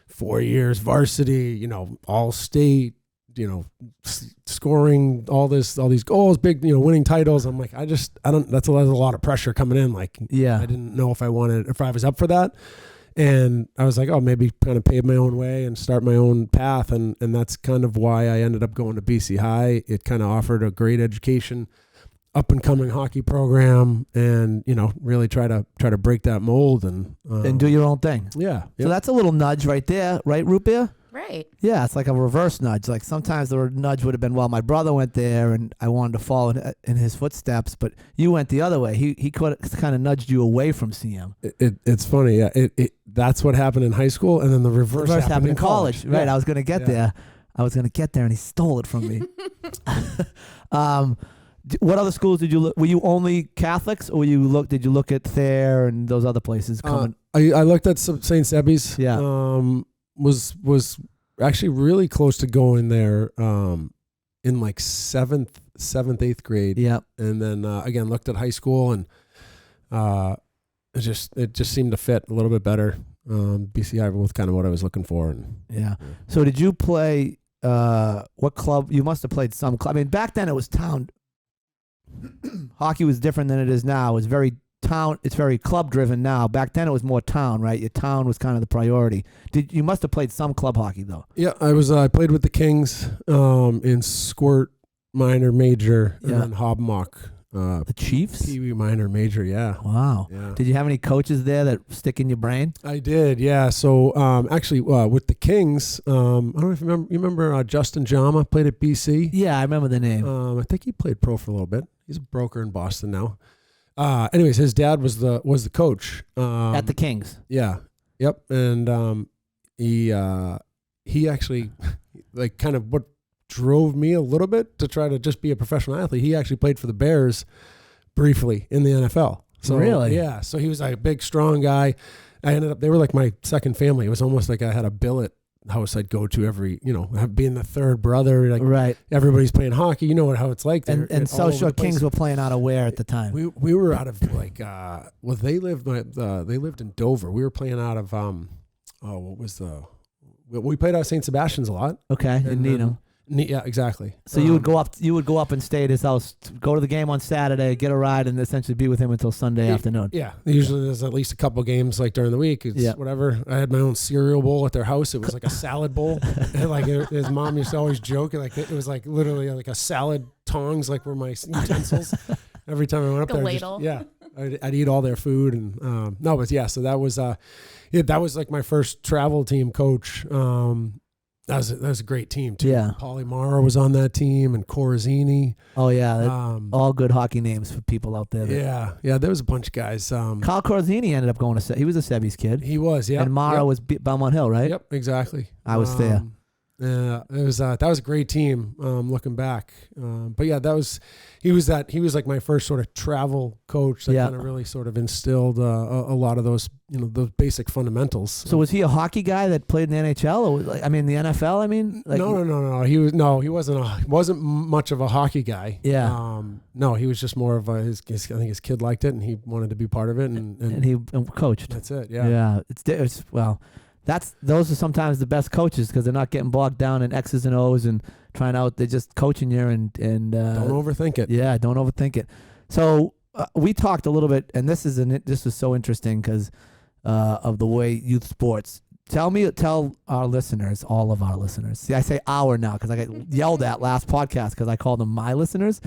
Speaker 3: 4 years varsity, all state, scoring all these goals, big, winning titles. I'm like, that's a lot of pressure coming in. Like, I didn't know if I was up for that. And I was like, oh, maybe kind of pave my own way and start my own path. And that's kind of why I ended up going to BC High. It kind of offered a great education, up and coming hockey program, and, really try to break that mold and
Speaker 1: do your own thing.
Speaker 3: Yeah.
Speaker 1: So that's a little nudge right there, right, Root Beer?
Speaker 2: Right.
Speaker 1: Yeah, it's like a reverse nudge. Like sometimes the nudge would have been, well, my brother went there and I wanted to follow in his footsteps, but you went the other way. He kind of nudged you away from CM.
Speaker 3: It's funny. Yeah. That's what happened in high school, and then the reverse happened in college.
Speaker 1: Right.
Speaker 3: Yeah.
Speaker 1: I was going to get there. And he stole it from me. What other schools did you look? Were you only Catholics, or did you look at Thayer and those other places coming?
Speaker 3: I looked at St. Sebbe's.
Speaker 1: Yeah.
Speaker 3: Was actually really close to going there in like 7th, 8th grade.
Speaker 1: Yeah.
Speaker 3: And then again looked at high school, and it just seemed to fit a little bit better. BCI was kind of what I was looking for. And
Speaker 1: yeah. So did you play what club? You must have played some club. I mean, back then it was town. Hockey was different than it is now. It's very club driven now. Back then it was more town, right? Your town was kind of the priority. You must have played some club hockey though? Yeah,
Speaker 3: I played with the Kings in Squirt minor major, and then Hobmock.
Speaker 1: The Chiefs?
Speaker 3: Pee Wee minor major, yeah.
Speaker 1: Wow.
Speaker 3: Yeah.
Speaker 1: Did you have any coaches there that stick in your brain?
Speaker 3: I did, yeah. So actually with the Kings, I don't know if you remember Justin Jama played at BC?
Speaker 1: Yeah, I remember the name.
Speaker 3: I think he played pro for a little bit. He's a broker in Boston now. Anyways, his dad was the coach
Speaker 1: at the Kings.
Speaker 3: Yeah. Yep. And he actually like kind of what drove me a little bit to try to just be a professional athlete. He actually played for the Bears briefly in the NFL. So
Speaker 1: really?
Speaker 3: Yeah. So he was like a big, strong guy. They were like my second family. It was almost like I had a billet house I'd go to every, being the third brother, like
Speaker 1: Right.
Speaker 3: everybody's playing hockey. You know how it's like.
Speaker 1: And
Speaker 3: all over
Speaker 1: Social
Speaker 3: the place.
Speaker 1: Kings were playing out of where at the time?
Speaker 3: We were out of like they lived in Dover. We were playing out of we played out of St. Sebastian's a lot.
Speaker 1: Okay, in Needham.
Speaker 3: Yeah, exactly.
Speaker 1: So you would go up and stay at his house, go to the game on Saturday, get a ride, and essentially be with him until Sunday afternoon.
Speaker 3: Yeah, usually there's at least a couple games like during the week. It's whatever. I had my own cereal bowl at their house. It was like a salad bowl. And like his mom used to always joke, like it was like literally like a salad tongs, like were my utensils. Every time I went up
Speaker 2: Like a
Speaker 3: there,
Speaker 2: ladle.
Speaker 3: I'd eat all their food and so that was like my first travel team coach. That was a great team too.
Speaker 1: Yeah.
Speaker 3: Paulie Mara was on that team and Corazzini.
Speaker 1: Oh yeah, all good hockey names for people out there.
Speaker 3: Yeah, there was a bunch of guys.
Speaker 1: Kyle Corazzini ended up going to he was a Sebby's kid.
Speaker 3: He was, yeah.
Speaker 1: And Mara was Belmont Hill, right?
Speaker 3: Yep, exactly.
Speaker 1: I was there.
Speaker 3: Yeah, it was that was a great team. Looking back, but yeah, he was like my first sort of travel coach that kind of really sort of instilled a lot of those those basic fundamentals.
Speaker 1: So was he a hockey guy that played in the NHL or the NFL?
Speaker 3: No. He wasn't much of a hockey guy.
Speaker 1: Yeah.
Speaker 3: No, he was just more of I think his kid liked it and he wanted to be part of it and
Speaker 1: he coached.
Speaker 3: That's it. Yeah.
Speaker 1: Yeah. Those are sometimes the best coaches because they're not getting bogged down in X's and O's and trying out. They're just coaching you and don't
Speaker 3: overthink it.
Speaker 1: Yeah, don't overthink it. So we talked a little bit, and this is so interesting because of the way youth sports. Tell our listeners, all of our listeners. See, I say our now because I got yelled at last podcast because I called them my listeners,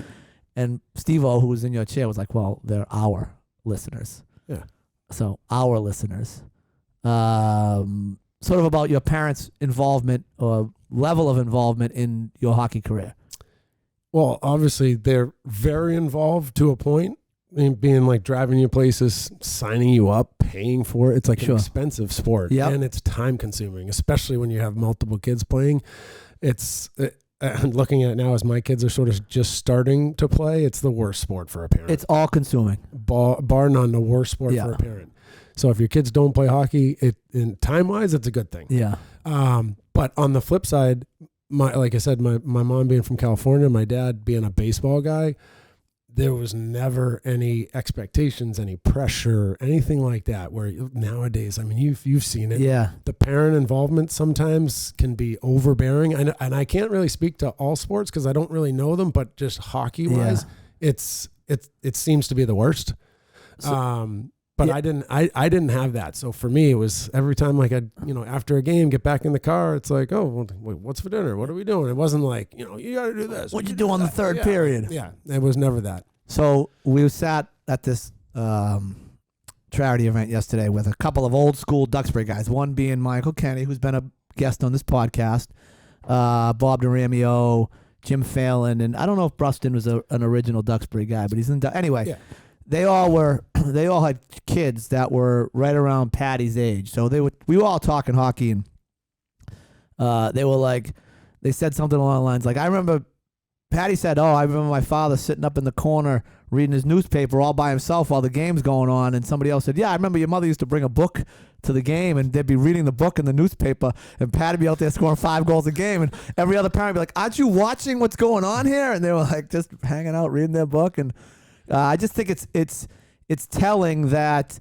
Speaker 1: and Steve-O, who was in your chair, was like, "Well, they're our listeners."
Speaker 3: Yeah.
Speaker 1: So our listeners. Sort of about your parents' involvement or level of involvement in your hockey career.
Speaker 3: Well, obviously they're very involved to a point. I mean, being like driving you places, signing you up, paying for it. It's like an expensive sport, and it's time consuming, especially when you have multiple kids playing. And looking at it now as my kids are sort of just starting to play, it's the worst sport for a parent.
Speaker 1: It's all consuming.
Speaker 3: Bar none, the worst sport for a parent. So if your kids don't play hockey, in time-wise, it's a good thing.
Speaker 1: Yeah.
Speaker 3: But on the flip side, like I said, my mom being from California, my dad being a baseball guy, there was never any expectations, any pressure, anything like that. Where nowadays, I mean, you've seen it.
Speaker 1: Yeah.
Speaker 3: The parent involvement sometimes can be overbearing, and I can't really speak to all sports because I don't really know them. But just hockey-wise, it seems to be the worst. But I didn't have that. So for me, it was every time like after a game, get back in the car. It's like, oh, what's for dinner? What are we doing? It wasn't like, you got to do this.
Speaker 1: What'd you do on the third period?
Speaker 3: Yeah, it was never that.
Speaker 1: So we sat at this charity event yesterday with a couple of old school Duxbury guys. One being Michael Kenny, who's been a guest on this podcast, Bob DeRamio, Jim Phelan, and I don't know if Bruston was an original Duxbury guy, but he's in. Anyway. Yeah. They all had kids that were right around Patty's age. So we were all talking hockey, and they said something along the lines like, I remember Patty said, I remember my father sitting up in the corner reading his newspaper all by himself while the game's going on. And somebody else said, yeah, I remember your mother used to bring a book to the game and they'd be reading the book in the newspaper and Patty'd be out there scoring 5 goals a game. And every other parent would be like, aren't you watching what's going on here? And they were like just hanging out reading their book. And I just think it's telling that,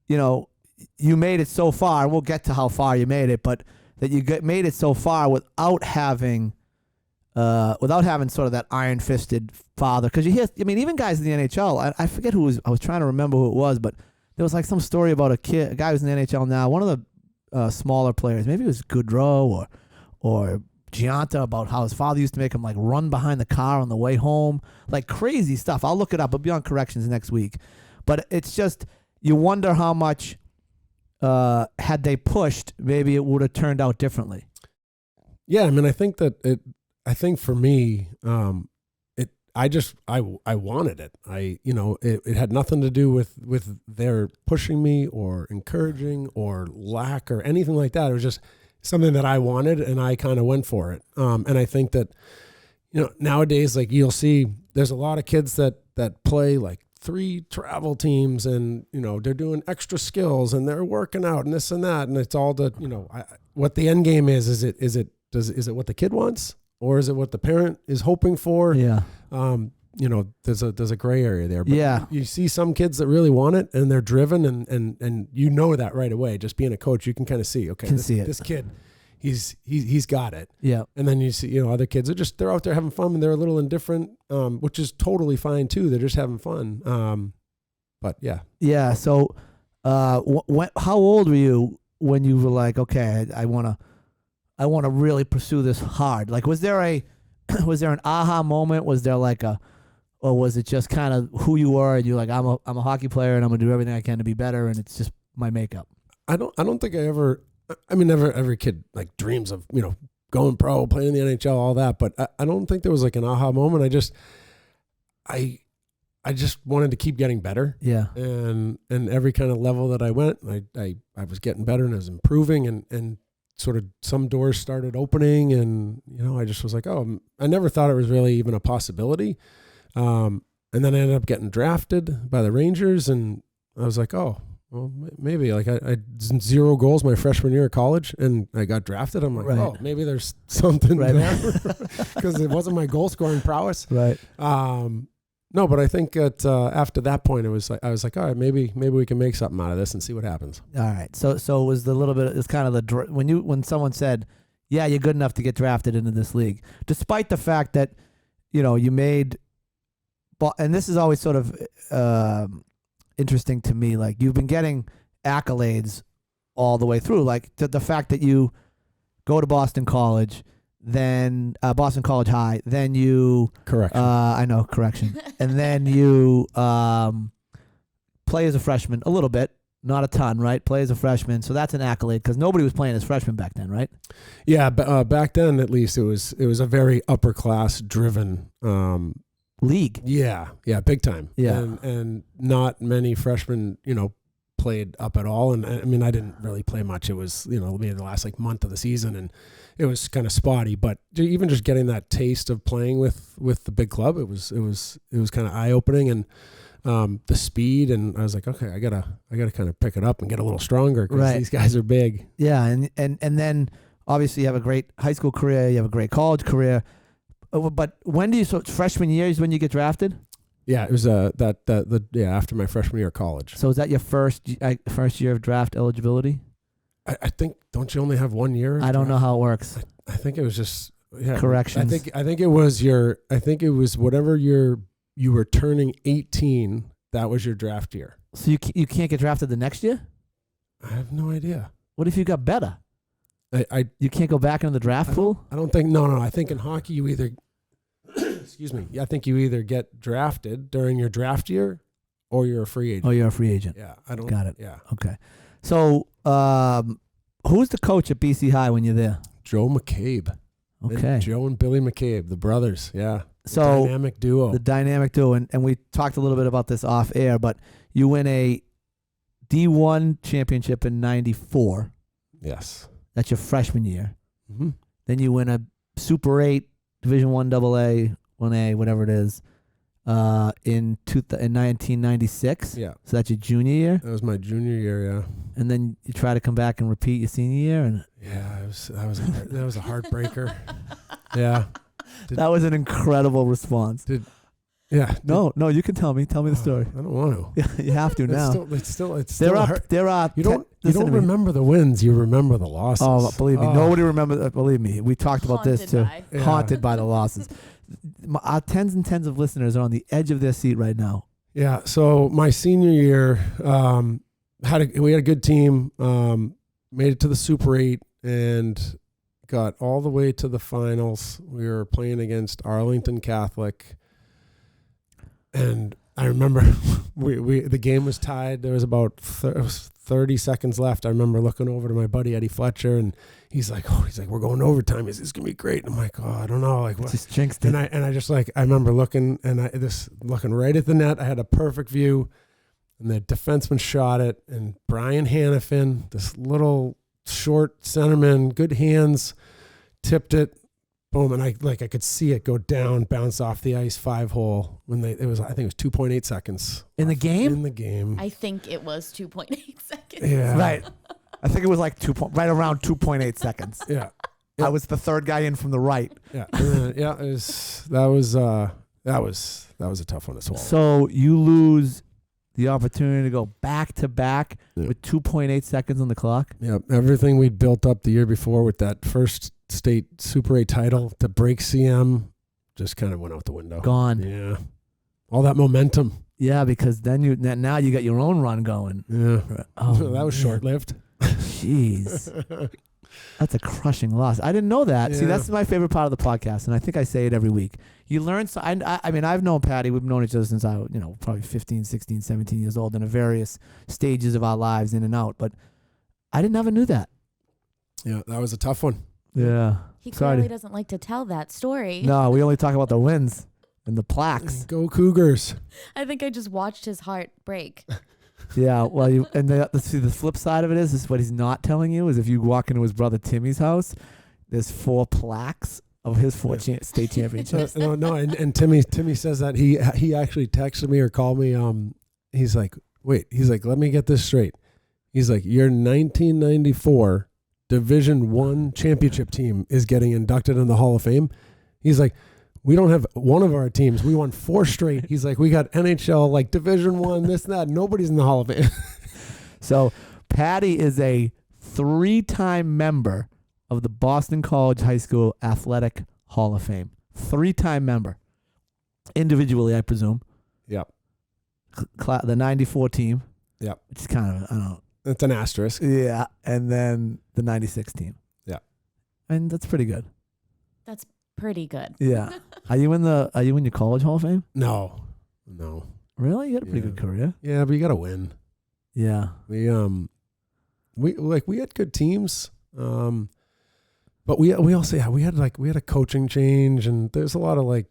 Speaker 1: you made it so far, and we'll get to how far you made it, but that you made it so far without having sort of that iron-fisted father. Because you hear, even guys in the NHL, I forget I was trying to remember who it was, but there was like some story about a guy who's in the NHL now, one of the smaller players, maybe it was Goudreau or Gianta, about how his father used to make him like run behind the car on the way home, like crazy stuff. I'll look it up. I'll be on corrections next week. But it's just, you wonder how much had they pushed, maybe it would have turned out differently.
Speaker 3: Yeah, I think for me, I wanted it. It had nothing to do with their pushing me or encouraging or lack or anything like that. It was just something that I wanted, and I kind of went for it. And I think that, nowadays, like you'll see, there's a lot of kids that play like 3 travel teams, and they're doing extra skills and they're working out and this and that, and it's all the what the end game is. Is it what the kid wants, or is it what the parent is hoping for?
Speaker 1: Yeah.
Speaker 3: There's a gray area there. But
Speaker 1: Yeah.
Speaker 3: you see some kids that really want it and they're driven, and that right away. Just being a coach, you can kind of see, okay, this kid, he's got it.
Speaker 1: Yeah.
Speaker 3: And then you see, other kids they're out there having fun, and they're a little indifferent, which is totally fine too. They're just having fun. But yeah.
Speaker 1: Yeah. So, how old were you when you were like, okay, I want to really pursue this hard? Like, was there an aha moment? Was there like or was it just kind of who you were, and you're like, I'm a hockey player and I'm gonna do everything I can to be better, and it's just my makeup? I
Speaker 3: don't think I ever. I mean, every kid like dreams of going pro, playing in the NHL, all that. But I don't think there was like an aha moment. I just wanted to keep getting better.
Speaker 1: Yeah.
Speaker 3: And every kind of level that I went, I was getting better, and I was improving, and sort of some doors started opening, and I just was like, oh, I never thought it was really even a possibility. And then I ended up getting drafted by the Rangers, and I was like, oh, well, maybe. Like I had 0 goals my freshman year of college, and I got drafted. I'm like, oh, maybe there's something there, because it wasn't my goal scoring prowess.
Speaker 1: Right.
Speaker 3: No, but I think that after that point, I was like, all right, maybe we can make something out of this and see what happens.
Speaker 1: All right. So it was it's kind of when someone said, yeah, you're good enough to get drafted into this league, despite the fact that you made. And this is always sort of interesting to me. Like, you've been getting accolades all the way through. Like the fact that you go to Boston College, then Boston College High, then you
Speaker 3: correction.
Speaker 1: I know, correction, and then you play as a freshman a little bit, not a ton, right? Play as a freshman, so that's an accolade, because nobody was playing as freshmen back then, right?
Speaker 3: Yeah, but back then at least it was a very upper class driven.
Speaker 1: League.
Speaker 3: Yeah, big time.
Speaker 1: Yeah.
Speaker 3: And not many freshmen, played up at all. And I mean, I didn't really play much. It was, maybe the last month of the season, and it was kind of spotty. But even just getting that taste of playing with the big club, it was kind of eye opening, and the speed. And I was like, okay, I gotta kind of pick it up and get a little stronger, because these guys are big.
Speaker 1: Yeah, and then obviously you have a great high school career, you have a great college career. But when so freshman year is when you get drafted?
Speaker 3: Yeah, it was after my freshman year of college.
Speaker 1: So is that your first year of draft eligibility?
Speaker 3: I think, don't you only have 1 year?
Speaker 1: I don't know how it works.
Speaker 3: I think it was just
Speaker 1: corrections.
Speaker 3: I think it was whatever year you were turning 18. That was your draft year.
Speaker 1: So you can't get drafted the next year?
Speaker 3: I have no idea.
Speaker 1: What if you got better? You can't go back into the draft pool?
Speaker 3: I don't think. No. I think in hockey you either. Excuse me. I think you either get drafted during your draft year, or you're a free agent.
Speaker 1: Oh, you're a free agent.
Speaker 3: Yeah, I don't.
Speaker 1: Got it.
Speaker 3: Yeah.
Speaker 1: Okay. So, who's the coach at BC High when you're there?
Speaker 3: Joe McCabe.
Speaker 1: Okay.
Speaker 3: Joe and Billy McCabe, the brothers. Yeah.
Speaker 1: So
Speaker 3: dynamic duo.
Speaker 1: The dynamic duo, and we talked a little bit about this off air, but you win a D1 championship in '94.
Speaker 3: Yes.
Speaker 1: That's your freshman year.
Speaker 3: Mm-hmm.
Speaker 1: Then you win a Super 8, Division 1 AA, 1A, whatever it is, in 1996.
Speaker 3: Yeah.
Speaker 1: So that's your junior year?
Speaker 3: That was my junior year, yeah.
Speaker 1: And then you try to come back and repeat your senior year?
Speaker 3: Yeah, that was a heartbreaker. Yeah.
Speaker 1: That was an incredible response. No, you can tell me. Tell me the story.
Speaker 3: I don't want to.
Speaker 1: You have to now.
Speaker 3: It's still
Speaker 1: There are.
Speaker 3: You don't remember the wins. You remember the losses.
Speaker 1: Oh, believe me, nobody remembers. Believe me, we talked about this too.
Speaker 2: Yeah.
Speaker 1: Haunted by the losses. Our tens and tens of listeners are on the edge of their seat right now.
Speaker 3: Yeah. So my senior year, we had a good team. Made it to the Super 8 and got all the way to the finals. We were playing against Arlington Catholic. And I remember the game was tied. There was about 30 seconds left. I remember looking over to my buddy Eddie Fletcher, and he's like, we're going to overtime. Is this gonna be great? And I'm like, oh, I don't know. Like, what?
Speaker 1: Just jinxed it.
Speaker 3: And I just I remember looking looking right at the net. I had a perfect view, and the defenseman shot it, and Brian Hannafin, this little short centerman, good hands, tipped it, boom, and I could see it go down, bounce off the ice 5-hole when I think it was 2.8 seconds
Speaker 1: In the game?
Speaker 3: In the game,
Speaker 2: I think it was 2.8 seconds.
Speaker 3: yeah,
Speaker 1: Right. I think it was like right around 2.8 seconds.
Speaker 3: yeah,
Speaker 1: I was the third guy in from the right.
Speaker 3: yeah, and then, yeah. That was a tough one to swallow.
Speaker 1: So you lose the opportunity to go back to back
Speaker 3: Yeah.
Speaker 1: with 2.8 seconds on the clock.
Speaker 3: Yeah, everything we'd built up the year before with that first state Super 8 title to break CM just kind of went out the window.
Speaker 1: Gone.
Speaker 3: Yeah, all that momentum.
Speaker 1: Yeah, because then now you got your own run going.
Speaker 3: Yeah,
Speaker 1: Oh,
Speaker 3: that was
Speaker 1: man.
Speaker 3: short lived.
Speaker 1: Jeez. That's a crushing loss. I didn't know that. See,
Speaker 3: Yeah.
Speaker 1: that's my favorite part of the podcast, and I think I say it every week. You learn. So, I mean, I've known Patty. We've known each other since I, probably 15, 16, 17 years old in the various stages of our lives in and out. But I never knew that.
Speaker 3: Yeah, that was a tough one.
Speaker 1: Yeah.
Speaker 2: He
Speaker 1: Sorry.
Speaker 2: clearly doesn't like to tell that story.
Speaker 1: No, we only talk about the wins and the plaques.
Speaker 3: Go Cougars.
Speaker 2: I think I just watched his heart break.
Speaker 1: Yeah. Well, see, the flip side of it is what he's not telling you is if you walk into his brother Timmy's house, there's 4 plaques of his 4 state championships.
Speaker 3: No, and Timmy says that he actually texted me or called me. He's like, let me get this straight. He's like, your 1994 Division I championship team is getting inducted in the Hall of Fame. He's like, we don't have one of our teams. We won 4 straight. He's like, we got NHL, like Division I, this and that. Nobody's in the Hall of Fame.
Speaker 1: So Patty is a 3-time member of the Boston College High School Athletic Hall of Fame. 3-time member. Individually, I presume.
Speaker 3: Yep.
Speaker 1: The 94 team.
Speaker 3: Yep.
Speaker 1: Which is kind of, I don't know.
Speaker 3: It's an asterisk.
Speaker 1: Yeah. And then the 96 team.
Speaker 3: Yeah.
Speaker 1: And that's pretty good.
Speaker 2: That's pretty good.
Speaker 1: Yeah. Are you in your college Hall of Fame?
Speaker 3: No.
Speaker 1: Really? You had a pretty
Speaker 3: Yeah.
Speaker 1: good career.
Speaker 3: Yeah, but you got to win.
Speaker 1: Yeah.
Speaker 3: We had good teams. But we also we had a coaching change, and there's a lot of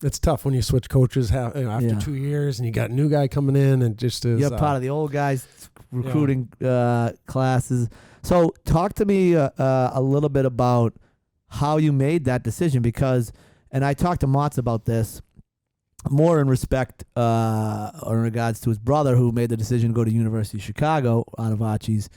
Speaker 3: it's tough when you switch coaches after 2 years and you got a new guy coming in and just is
Speaker 1: You're part of the old guys recruiting classes. So talk to me a little bit about how you made that decision, because, and I talked to Motts about this more in respect or in regards to his brother who made the decision to go to University of Chicago out of Archie's.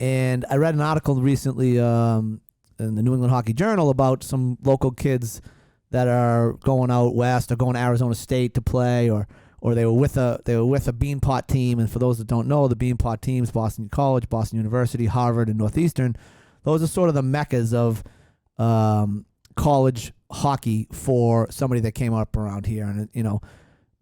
Speaker 1: And I read an article recently in the New England Hockey Journal about some local kids that are going out west or going to Arizona State to play, or they were with a Beanpot team. And for those that don't know, the Beanpot teams, Boston College, Boston University, Harvard, and Northeastern, those are sort of the meccas of college hockey for somebody that came up around here. And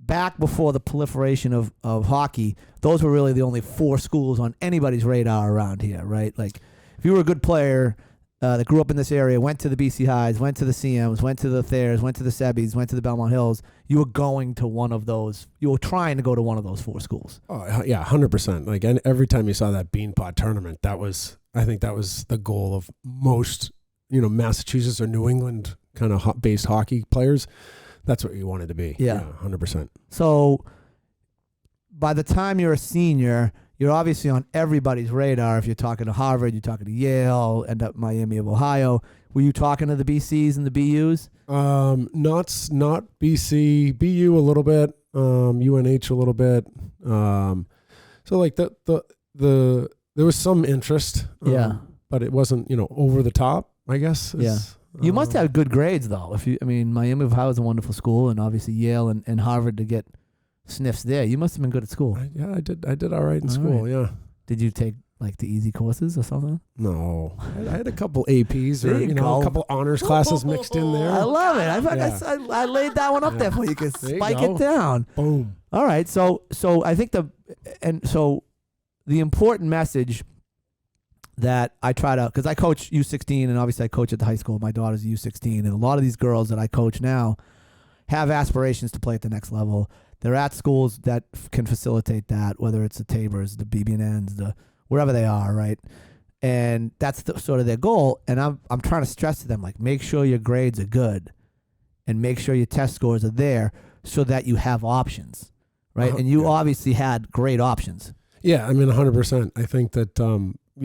Speaker 1: back before the proliferation of hockey, those were really the only 4 schools on anybody's radar around here, right? Like, if you were a good player that grew up in this area, went to the BC Highs, went to the CMs, went to the Thayers, went to the Sebbies, went to the Belmont Hills, you were going to one of those. You were trying to go to one of those 4 schools.
Speaker 3: Oh yeah, 100%. Like, and every time you saw that Beanpot tournament, I think that was the goal of most Massachusetts or New England kind of based hockey players. That's what you wanted to be.
Speaker 1: Yeah.
Speaker 3: 100%.
Speaker 1: So by the time you're a senior, you're obviously on everybody's radar. If you're talking to Harvard, you're talking to Yale, end up Miami of Ohio. Were you talking to the BCs and the BUs?
Speaker 3: Not BC, BU a little bit, UNH a little bit. So like there was some interest.
Speaker 1: Yeah.
Speaker 3: But it wasn't, over the top, I guess.
Speaker 1: Yeah. You must have good grades, though. Miami of Ohio is a wonderful school, and obviously Yale and Harvard to get sniffs there. You must have been good at school.
Speaker 3: I did all right in school.
Speaker 1: Right.
Speaker 3: Yeah.
Speaker 1: Did you take like the easy courses or something?
Speaker 3: No, I had a couple APs
Speaker 1: There
Speaker 3: or
Speaker 1: you go.
Speaker 3: a couple honors classes mixed in there.
Speaker 1: I love it. I laid that one up there for you. You can
Speaker 3: There you
Speaker 1: spike
Speaker 3: go.
Speaker 1: it down.
Speaker 3: Boom.
Speaker 1: All right. So I think the important message that I try to, because I coach U16 and obviously I coach at the high school. My daughter's U16, and a lot of these girls that I coach now have aspirations to play at the next level. They're at schools that can facilitate that, whether it's the Tabors, the BB&Ns, the wherever they are, right? And that's sort of their goal. And I'm trying to stress to them, like, make sure your grades are good and make sure your test scores are there so that you have options, right? And you obviously had great options.
Speaker 3: Yeah, 100%. I think that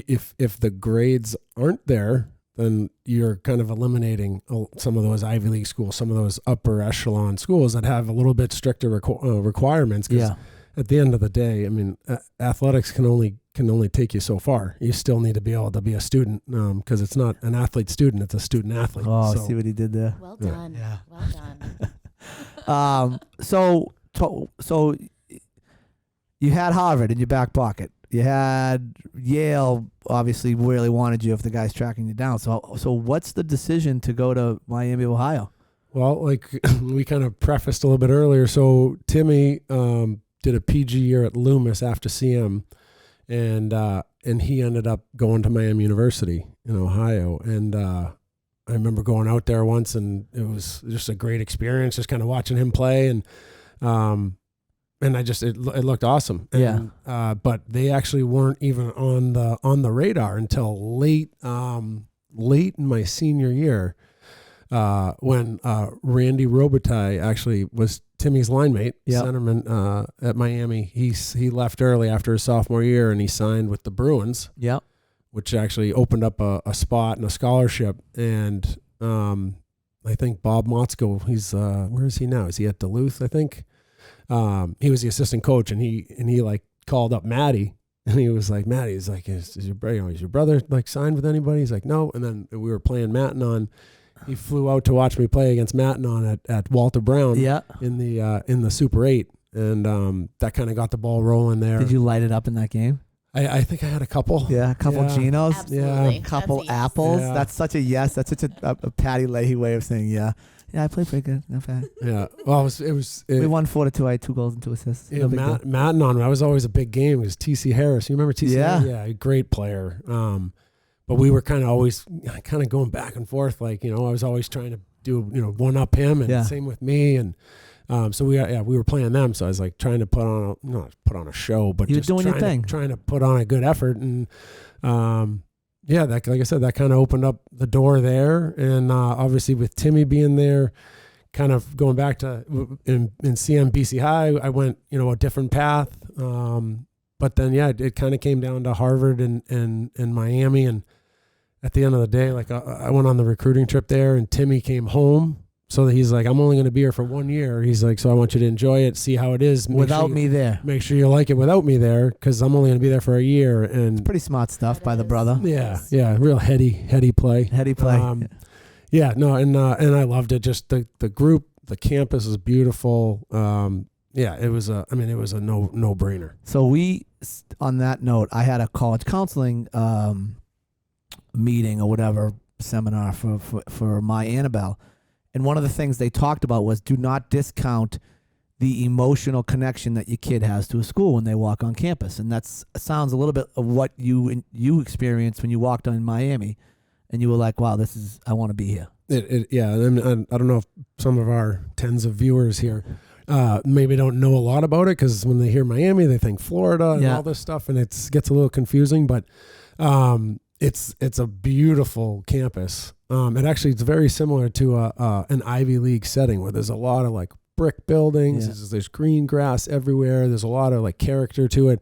Speaker 3: if the grades aren't there, then you're kind of eliminating some of those Ivy League schools, some of those upper echelon schools that have a little bit stricter requirements. 'Cause at the end of the day, I mean, athletics can only take you so far. You still need to be able to be a student, because it's not an athlete student; it's a student athlete.
Speaker 1: Oh,
Speaker 3: so,
Speaker 1: see what he did there.
Speaker 2: Well done.
Speaker 1: Yeah.
Speaker 2: Well done.
Speaker 1: So you had Harvard in your back pocket. You had Yale, obviously really wanted you if the guy's tracking you down. So what's the decision to go to Miami, Ohio?
Speaker 3: Well, like we kind of prefaced a little bit earlier, so Timmy did a PG year at Loomis after CM, and he ended up going to Miami University in Ohio. And I remember going out there once, and it was just a great experience, just kind of watching him play, and it looked awesome. And, but they actually weren't even on the radar until late in my senior year, when Randy Robitaille actually was Timmy's line mate, centerman at Miami. He left early after his sophomore year, and he signed with the Bruins.
Speaker 1: Yep.
Speaker 3: Which actually opened up a spot and a scholarship. And I think Bob Motzko, he's where is he now? Is he at Duluth, I think? He was the assistant coach, and he like called up Maddie, and he was like, Maddie, he's like, is your brother like signed with anybody? He's like, no. And then we were playing Mattanon. He flew out to watch me play against Mattanon at Walter Brown in the Super 8. And that kind of got the ball rolling there.
Speaker 1: Did you light it up in that game?
Speaker 3: I think I had a couple.
Speaker 1: Yeah, a couple Genos.
Speaker 2: Absolutely.
Speaker 1: Yeah, a couple
Speaker 2: That's
Speaker 1: apples.
Speaker 3: Yeah.
Speaker 1: That's such a yes. That's such a Patty Leahy way of saying yeah. Yeah, I played pretty good. Not bad.
Speaker 3: Yeah. Well, it was
Speaker 1: we won 4-2. I had 2 goals and 2 assists.
Speaker 3: Yeah,
Speaker 1: No big deal.
Speaker 3: Mattanon, that was always a big game. It was TC Harris. You remember TC
Speaker 1: Yeah.
Speaker 3: Harris? Yeah, a great player. But we were kind of always kind of going back and forth. Like, I was always trying to do, one up him, and same with me. And so we were playing them. So I was like trying to not put on a show, but
Speaker 1: You're
Speaker 3: just
Speaker 1: doing your thing.
Speaker 3: trying to put on a good effort. And that, like I said, that kind of opened up the door there. And obviously with Timmy being there, kind of going back to in CMBC High, I went, a different path. But then, it kind of came down to Harvard and Miami. And at the end of the day, like I went on the recruiting trip there, and Timmy came home. So that he's like, I'm only going to be here for 1 year. He's like, so I want you to enjoy it, see how it is.
Speaker 1: Without me there.
Speaker 3: Make sure you like it without me there, because I'm only going to be there for a year. And
Speaker 1: Pretty smart stuff by the brother.
Speaker 3: Yeah, real heady play.
Speaker 1: Heady play.
Speaker 3: And I loved it. Just the group, the campus is beautiful. It was a no-brainer.
Speaker 1: So on that note, I had a college counseling meeting or whatever seminar for my Annabelle. And one of the things they talked about was do not discount the emotional connection that your kid has to a school when they walk on campus. And that sounds a little bit of what you experienced when you walked on Miami, and you were like, wow, I want to be here.
Speaker 3: And I don't know if some of our tens of viewers here maybe don't know a lot about it, because when they hear Miami, they think Florida and all this stuff, and it gets a little confusing, but it's a beautiful campus. It's very similar to an Ivy League setting, where there's a lot of like brick buildings. There's green grass everywhere. There's a lot of like character to it.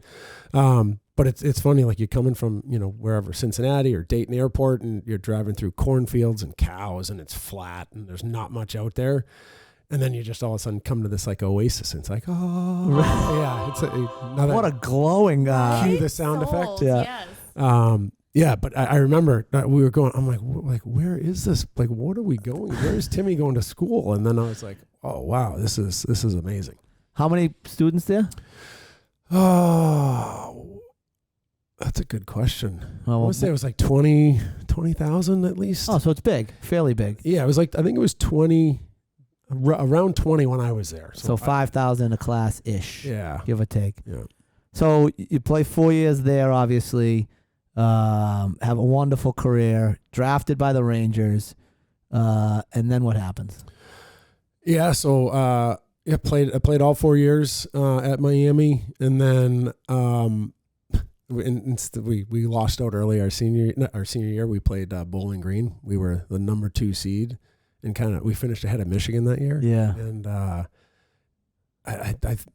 Speaker 3: But it's funny, like you're coming from, wherever, Cincinnati or Dayton Airport, and you're driving through cornfields and cows, and it's flat and there's not much out there. And then you just all of a sudden come to this like oasis, and it's like, it's another.
Speaker 1: What a glowing
Speaker 3: cue the sound effect.
Speaker 2: Yes.
Speaker 3: But I remember that we were going, I'm like, where is this? Like, what are we going? Where is Timmy going to school? And then I was like, oh, wow, this is amazing.
Speaker 1: How many students there?
Speaker 3: Oh, that's a good question. I want to say it was like 20,000 at least.
Speaker 1: Oh, so it's big, fairly big.
Speaker 3: Yeah, it was like, I think it was around 20 when I was there.
Speaker 1: So 5,000 a class-ish, give or take.
Speaker 3: Yeah.
Speaker 1: So you play 4 years there, obviously. Have a wonderful career, drafted by the Rangers, and then what happens?
Speaker 3: Yeah, so I played all 4 years at Miami, and then we lost out early our senior year. We played Bowling Green. We were the number 2 seed, and we finished ahead of Michigan that year.
Speaker 1: Yeah,
Speaker 3: and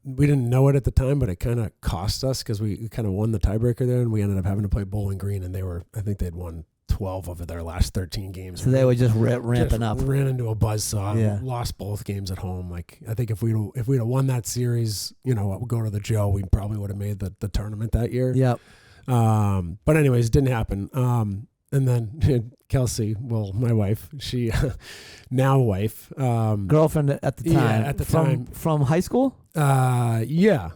Speaker 3: we didn't know it at the time, but it kind of cost us, because we kind of won the tiebreaker there, and we ended up having to play Bowling Green, and I think they'd won 12 over their last 13 games.
Speaker 1: So they were just ramping up.
Speaker 3: Ran into a buzzsaw.
Speaker 1: Yeah.
Speaker 3: Lost both games at home. Like, I think if we'd have won that series, you know, go to the Joe, we probably would have made the tournament that year.
Speaker 1: Yep.
Speaker 3: But anyways, it didn't happen. And then Kelsey, well, my wife, she now wife,
Speaker 1: Girlfriend at the time.
Speaker 3: Yeah, at the time.
Speaker 1: From high school?
Speaker 3: Yeah,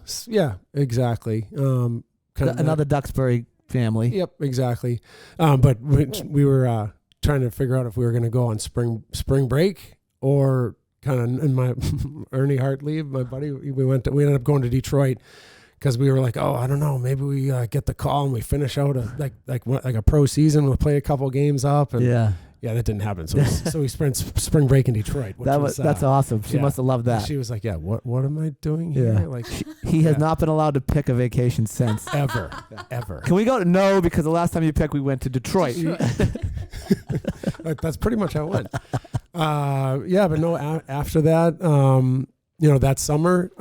Speaker 3: exactly.
Speaker 1: Another Duxbury family.
Speaker 3: Yep, exactly. But we were trying to figure out if we were going to go on spring break or kind of in my Ernie Hartley, my buddy. We ended up going to Detroit because we were like, oh, I don't know, maybe we get the call and we finish out a pro season. We'll play a couple games up. And
Speaker 1: Yeah,
Speaker 3: that didn't happen. So we spent spring break in Detroit.
Speaker 1: That's awesome. She must have loved that.
Speaker 3: She was like, yeah, what am I doing here?
Speaker 1: Yeah.
Speaker 3: Like,
Speaker 1: he has not been allowed to pick a vacation since.
Speaker 3: ever.
Speaker 1: Can we go? No, because the last time you picked, we went to Detroit.
Speaker 3: That's pretty much how it went. But no, after that, that summer,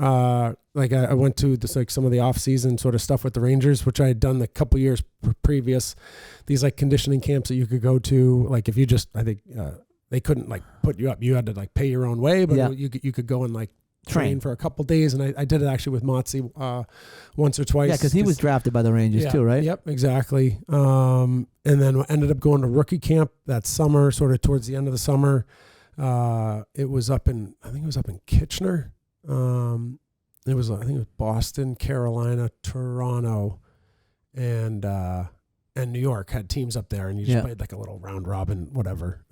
Speaker 3: I went to this, like, some of the off-season sort of stuff with the Rangers, which I had done the couple years previous. These, like, conditioning camps that you could go to, like, if you just, I think they couldn't, like, put you up. You had to, like, pay your own way, but you could go and, like, train for a couple days. And I did it actually with Mottau once or twice.
Speaker 1: Yeah, because he was drafted by the Rangers too, right?
Speaker 3: Yep, exactly. And then ended up going to rookie camp that summer, sort of towards the end of the summer. It was I think it was up in Kitchener. I think it was Boston, Carolina, Toronto, and New York had teams up there, and you just played like a little round robin, whatever.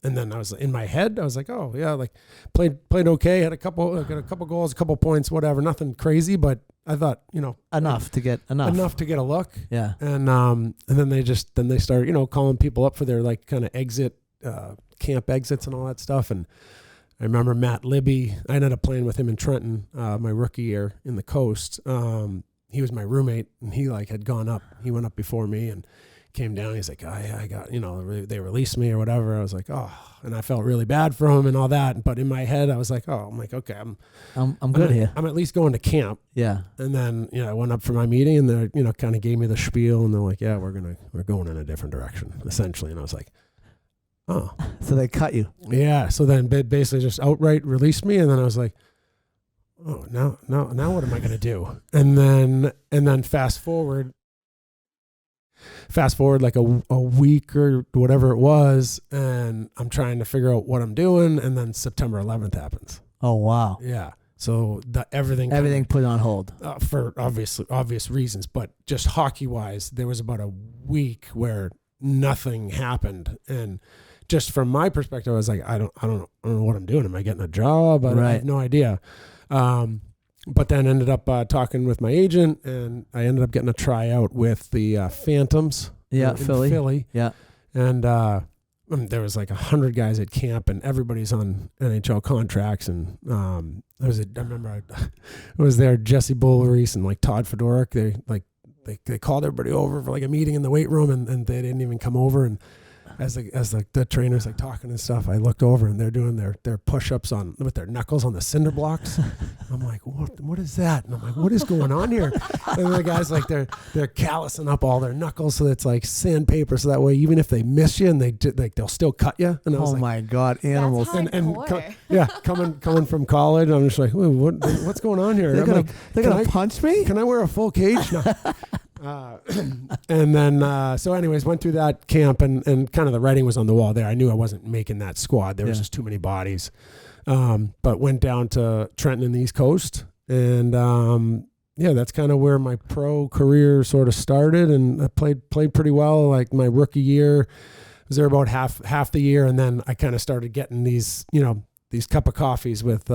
Speaker 3: And then I was in my head, I was like, oh yeah, like played okay, got a couple goals, a couple points, whatever, nothing crazy, but I thought,
Speaker 1: enough to get a
Speaker 3: look.
Speaker 1: Yeah.
Speaker 3: And then they started, calling people up for their, like, kind of exit, camp exits and all that stuff. And I remember Matt Libby, I ended up playing with him in Trenton, my rookie year in the Coast. He was my roommate, and he, like, had gone up. He went up before me and came down. He's like, oh, yeah, I got, they released me or whatever. I was like, oh, and I felt really bad for him and all that. But in my head, I was like, oh, I'm like, okay,
Speaker 1: I'm good here.
Speaker 3: I'm at least going to camp.
Speaker 1: Yeah.
Speaker 3: And then, I went up for my meeting, and they, kind of gave me the spiel, and they're like, yeah, we're going in a different direction, essentially. And I was like, oh.
Speaker 1: So they cut you.
Speaker 3: Yeah. So then basically just outright released me. And then I was like, oh, now what am I going to do? And then fast forward like a week or whatever it was, and I'm trying to figure out what I'm doing, and then September 11th happens.
Speaker 1: Oh, wow.
Speaker 3: Yeah. So everything
Speaker 1: put on hold
Speaker 3: for obvious reasons, but just hockey wise, there was about a week where nothing happened, and just from my perspective, I was like, I don't know what I'm doing. Am I getting a job? I have no idea. But then ended up talking with my agent, and I ended up getting a tryout with the Phantoms.
Speaker 1: Yeah,
Speaker 3: in
Speaker 1: Philly. Yeah.
Speaker 3: And there was like 100 guys at camp, and everybody's on NHL contracts. And I remember I was there, Jesse Bulleries and like Todd Fedoruk. They called everybody over for like a meeting in the weight room, and they didn't even come over. And as the trainers like talking and stuff, I looked over, and they're doing their push-ups with their knuckles on the cinder blocks. I'm like, what is that? And I'm like, what is going on here? And the guys, like, they're callousing up all their knuckles so it's like sandpaper, so that way even if they miss you and they'll still cut you. And I was
Speaker 1: my God, animals!
Speaker 3: Coming from college, I'm just like, what's going on here?
Speaker 1: They're gonna punch me?
Speaker 3: Can I wear a full cage? No. And then, so anyways, went through that camp, and kind of the writing was on the wall there. I knew I wasn't making that squad. There was just too many bodies. But went down to Trenton in the East Coast, and that's kind of where my pro career sort of started. And I played pretty well. Like my rookie year, I was there about half the year, and then I kind of started getting these cup of coffees with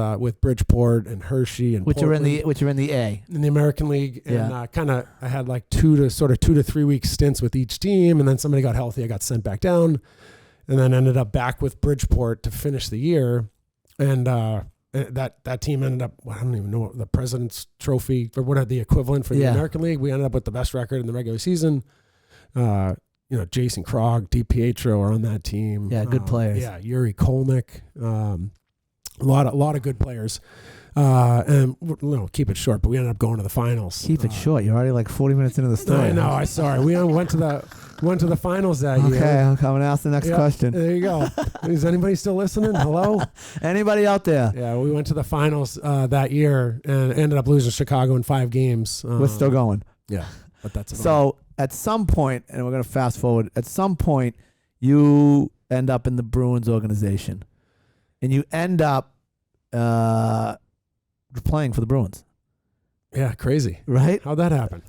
Speaker 3: Bridgeport and Hershey and
Speaker 1: which
Speaker 3: Portland,
Speaker 1: are in the A
Speaker 3: in the American League, and I had like 2 to 3 week stints with each team, and then somebody got healthy, I got sent back down, and then ended up back with Bridgeport to finish the year, and that team ended up, I don't even know, the President's Trophy or what are the equivalent for the American League. We ended up with the best record in the regular season. Jason Krog, DiPietro are on that team.
Speaker 1: Yeah, good players.
Speaker 3: Yeah, Yuri Kolnick. A lot of good players. And keep it short, but we ended up going to the finals.
Speaker 1: Keep it short. You're already like 40 minutes into the story.
Speaker 3: I know. I'm sorry. We went to the finals that year.
Speaker 1: Okay, I'm going to ask the next question.
Speaker 3: There you go. Is anybody still listening? Hello?
Speaker 1: Anybody out there?
Speaker 3: Yeah, we went to the finals that year and ended up losing Chicago in 5 games.
Speaker 1: We're still going.
Speaker 3: Yeah, but that's about
Speaker 1: So at some point, and we're going to fast forward, at some point, you end up in the Bruins organization. And you end up playing for the Bruins.
Speaker 3: Yeah, crazy.
Speaker 1: Right?
Speaker 3: How'd that happen?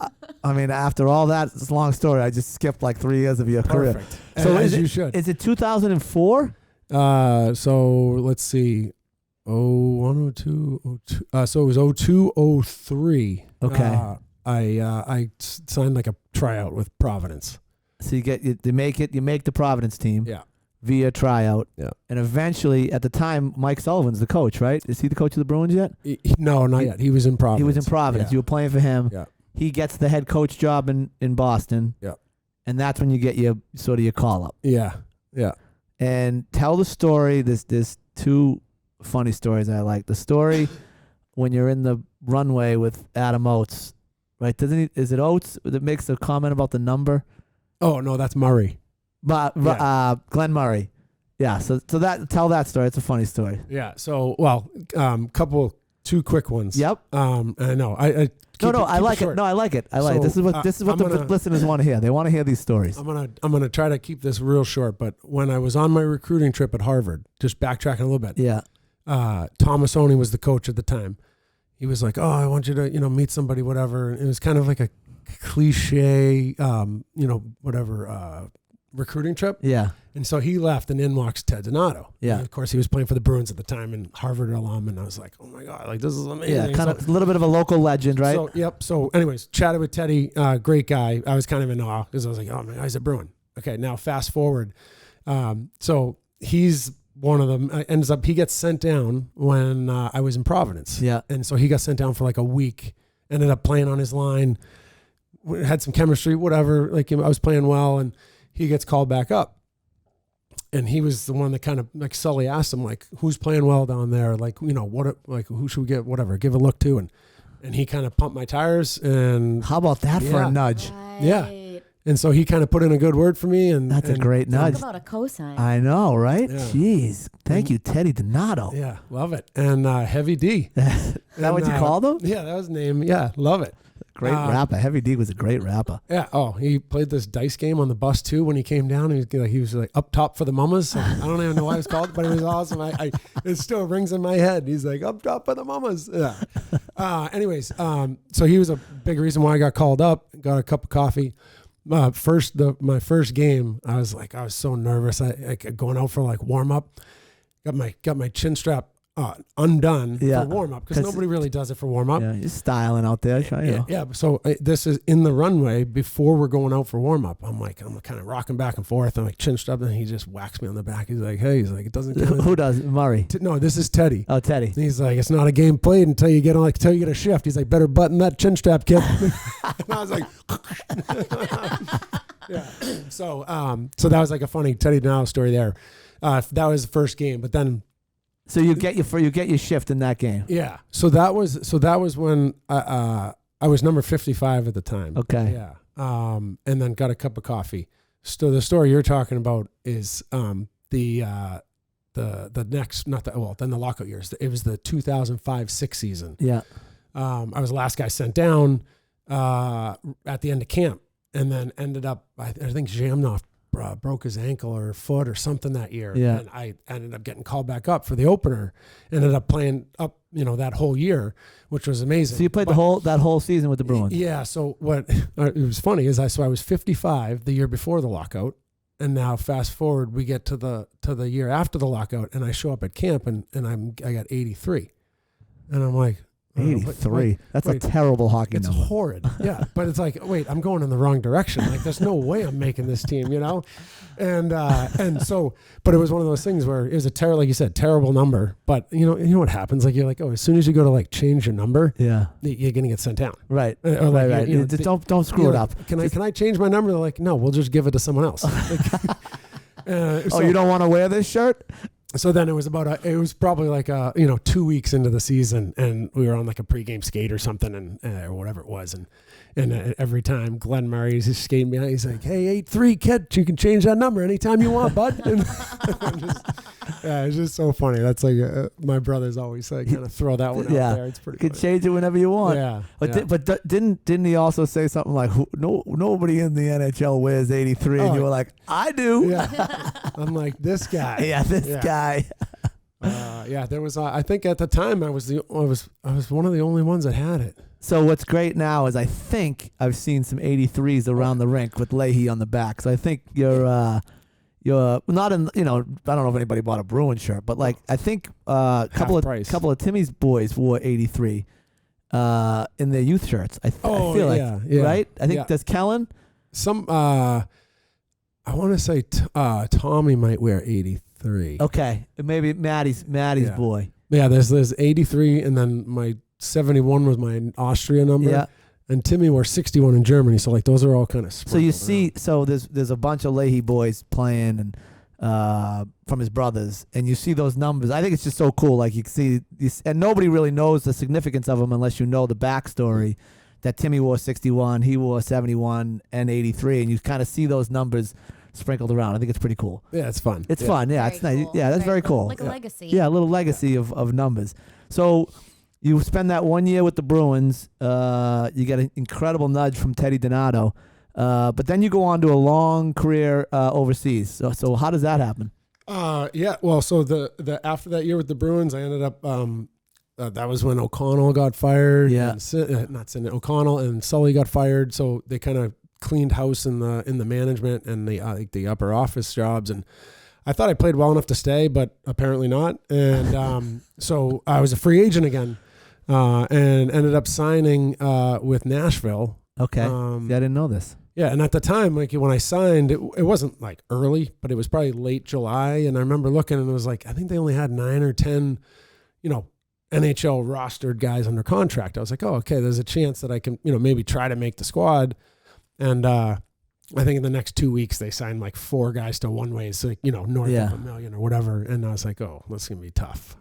Speaker 1: I mean, after all that, it's a long story. I just skipped like 3 years of your career.
Speaker 3: Perfect.
Speaker 1: So
Speaker 3: as
Speaker 1: is
Speaker 3: you
Speaker 1: it,
Speaker 3: should.
Speaker 1: Is it 2004?
Speaker 3: So let's see. 01, 02, 02. So it was 02, 03.
Speaker 1: Okay.
Speaker 3: I signed like a tryout with Providence.
Speaker 1: So you make the Providence team.
Speaker 3: Yeah.
Speaker 1: Via tryout.
Speaker 3: Yeah.
Speaker 1: And eventually, at the time, Mike Sullivan's the coach, right? Is he the coach of the Bruins yet?
Speaker 3: No, not yet. He was in Providence.
Speaker 1: He was in Providence.
Speaker 3: Yeah.
Speaker 1: You were playing for him.
Speaker 3: Yeah.
Speaker 1: He gets the head coach job in Boston.
Speaker 3: Yeah.
Speaker 1: And that's when you get your call up.
Speaker 3: Yeah. Yeah.
Speaker 1: And tell the story. There's 2 funny stories I like. The story when you're in the runway with Adam Oates, right? Is it Oates that makes a comment about the number?
Speaker 3: Oh no, that's Murray.
Speaker 1: But Glenn Murray. Yeah. So tell that story. It's a funny story.
Speaker 3: Yeah. So two quick ones.
Speaker 1: Yep.
Speaker 3: I know. I
Speaker 1: like it. No, I like it.
Speaker 3: So,
Speaker 1: this is what the listeners want to hear. They want to hear these stories.
Speaker 3: I'm gonna try to keep this real short. But when I was on my recruiting trip at Harvard, just backtracking a little bit.
Speaker 1: Yeah.
Speaker 3: Thomas Oney was the coach at the time. He was like, "Oh, I want you to meet somebody, whatever." And it was kind of like a cliche, recruiting trip.
Speaker 1: Yeah.
Speaker 3: And so he left, and in walks Ted Donato.
Speaker 1: Yeah.
Speaker 3: And of course, he was playing for the Bruins at the time, and Harvard alum. And I was like, "Oh my god, like this is amazing."
Speaker 1: Yeah, kind of a little bit of a local legend, right?
Speaker 3: So, yep. So, anyways, chatted with Teddy, great guy. I was kind of in awe because I was like, "Oh my god, he's a Bruin." Okay, now fast forward. So he's one of them. He gets sent down when I was in Providence.
Speaker 1: Yeah.
Speaker 3: And so he got sent down for like a week. Ended up playing on his line. Had some chemistry, whatever. Like I was playing well, and he gets called back up. And he was the one that kind of like Sully asked him, like, who's playing well down there? Like, who should we get, whatever, give a look to. And he kind of pumped my tires. And
Speaker 1: how about that for a nudge?
Speaker 2: Right.
Speaker 3: Yeah. And so he kind of put in a good word for me. And
Speaker 1: that's a great nudge.
Speaker 2: Talk about a cosign.
Speaker 1: I know, right?
Speaker 3: Yeah.
Speaker 1: Jeez. Thank you, Teddy Donato.
Speaker 3: Yeah. Love it. And Heavy D.
Speaker 1: Is that what you called him?
Speaker 3: Yeah, that was his name. Yeah. Love it.
Speaker 1: Great rapper. Heavy D was a great rapper.
Speaker 3: Yeah. Oh, he played this dice game on the bus too when he came down. He was like up top for the mamas. So I don't even know why it was called, but it was awesome. It still rings in my head. He's like up top for the mamas. Yeah. Anyways, so he was a big reason why I got called up. Got a cup of coffee. My first game, I was so nervous. I going out for like warm up. Got my chin strap undone for warm up because nobody really does it for warm up.
Speaker 1: Yeah, you're styling out there.
Speaker 3: Yeah. So this is in the runway before we're going out for warm up. I'm kind of rocking back and forth. I'm like chin strapped, and he just whacks me on the back. He's like, "Hey," it doesn't count.
Speaker 1: Who does Murray?
Speaker 3: No, this is Teddy.
Speaker 1: Oh, Teddy.
Speaker 3: And he's like, "It's not a game played until you get a shift." He's like, "Better button that chin strap, kid." And I was like, yeah. So that was like a funny Teddy Donato story there. That was the first game, but then.
Speaker 1: So you get your shift in that game.
Speaker 3: Yeah. So that was when I was number 55 at the time.
Speaker 1: Okay.
Speaker 3: Yeah. And then got a cup of coffee. So the story you're talking about is the next then the lockout years. It was the 2005-06 season.
Speaker 1: Yeah.
Speaker 3: I was the last guy sent down at the end of camp, and then ended up I think Jamnoff broke his ankle or foot or something that year.
Speaker 1: Yeah.
Speaker 3: And I ended up getting called back up for the opener. Ended up playing up, that whole year, which was amazing.
Speaker 1: So you played that whole season with the Bruins.
Speaker 3: Yeah. So what it was funny is I was 55 the year before the lockout, and now fast forward we get to the year after the lockout, and I show up at camp and I got 83, and I'm like.
Speaker 1: 83. That's a terrible hockey
Speaker 3: number. It's horrid. Yeah. But it's like, wait, I'm going in the wrong direction. Like, there's no way I'm making this team, And so, but it was one of those things where it was like you said, terrible number. But you know what happens? Like, you're like, oh, as soon as you go to like change your number,
Speaker 1: yeah,
Speaker 3: you're going to get sent down.
Speaker 1: Right.
Speaker 3: Or like,
Speaker 1: right. Don't screw it up.
Speaker 3: Can I change my number? They're like, no, we'll just give it to someone else.
Speaker 1: You don't want to wear this shirt?
Speaker 3: So then it was it was probably like 2 weeks into the season, and we were on like a pregame skate or something, and or whatever it was, and every time Glenn Murray is just skating behind, he's like, "Hey, 8-3 kid, you can change that number anytime you want, bud." And it's just so funny. That's like my brothers always kind of throw that one out there. It's pretty.
Speaker 1: You can
Speaker 3: funny.
Speaker 1: change it whenever you want.
Speaker 3: Yeah,
Speaker 1: but didn't he also say something like, nobody in the NHL wears 83, and you were like, I do.
Speaker 3: Yeah, I'm like this guy.
Speaker 1: Yeah, this guy.
Speaker 3: There was. I think at the time I was one of the only ones that had it.
Speaker 1: So what's great now is I think I've seen some 83s around the rink with Leahy on the back. So I think you're not in. I don't know if anybody bought a Bruins shirt, but like I think a couple of Timmy's boys wore 83 in their youth shirts. I feel like right. I think does Kellen.
Speaker 3: Some I want to say Tommy might wear 83.
Speaker 1: Okay, maybe Maddie's boy.
Speaker 3: Yeah, there's 83, and then my 71 was my Austria number.
Speaker 1: Yeah.
Speaker 3: And Timmy wore 61 in Germany, so like those are all kind of sprinkled.
Speaker 1: So you see, there's a bunch of Leahy boys playing and from his brothers, and you see those numbers. I think it's just so cool. Like you see these, and nobody really knows the significance of them unless you know the backstory. That Timmy wore 61, he wore 71 and 83, and you kind of see those numbers sprinkled around. I think it's pretty cool.
Speaker 3: Yeah, it's fun.
Speaker 1: It's fun. Yeah,
Speaker 2: Very
Speaker 1: it's nice.
Speaker 2: cool.
Speaker 1: Yeah, that's very cool.
Speaker 2: Like a legacy.
Speaker 1: Yeah, a little legacy of numbers. So you spend that 1 year with the Bruins. You get an incredible nudge from Teddy Donato. But then you go on to a long career overseas. So how does that happen?
Speaker 3: Well, so the after that year with the Bruins, I ended up that was when O'Connell got fired.
Speaker 1: Yeah,
Speaker 3: O'Connell and Sully got fired. So they kind of cleaned house in the management and the upper office jobs. And I thought I played well enough to stay, but apparently not. And so I was a free agent again, and ended up signing with Nashville.
Speaker 1: Okay, I didn't know this.
Speaker 3: Yeah, and at the time, like when I signed, it wasn't like early, but it was probably late July. And I remember looking, and it was like I think they only had 9 or 10, NHL rostered guys under contract. I was like, oh, okay, there's a chance that I can, maybe try to make the squad. And I think in the next 2 weeks they signed like 4 guys to one ways, so, north of $1 million or whatever. And I was like, oh, that's gonna be tough.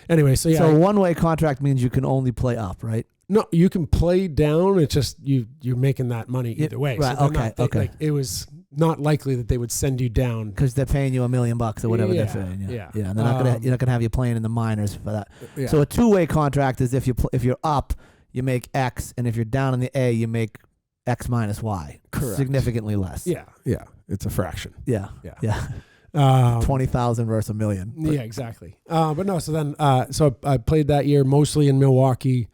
Speaker 3: Anyway, so yeah.
Speaker 1: So a one-way contract means you can only play up, right?
Speaker 3: No, you can play down. It's just you're making that money either way.
Speaker 1: Right.
Speaker 3: So
Speaker 1: Okay.
Speaker 3: Like, it was not likely that they would send you down
Speaker 1: because they're paying you $1 million or whatever they're paying you.
Speaker 3: Yeah.
Speaker 1: And they're you're not gonna have you playing in the minors for that.
Speaker 3: Yeah.
Speaker 1: So a two-way contract is if you're up, you make X, and if you're down in the A, you make X minus Y.
Speaker 3: Correct.
Speaker 1: Significantly less.
Speaker 3: Yeah. It's a fraction.
Speaker 1: Yeah. 20,000 versus $1 million.
Speaker 3: Yeah, exactly. But no, so then so I played that year mostly in Milwaukee.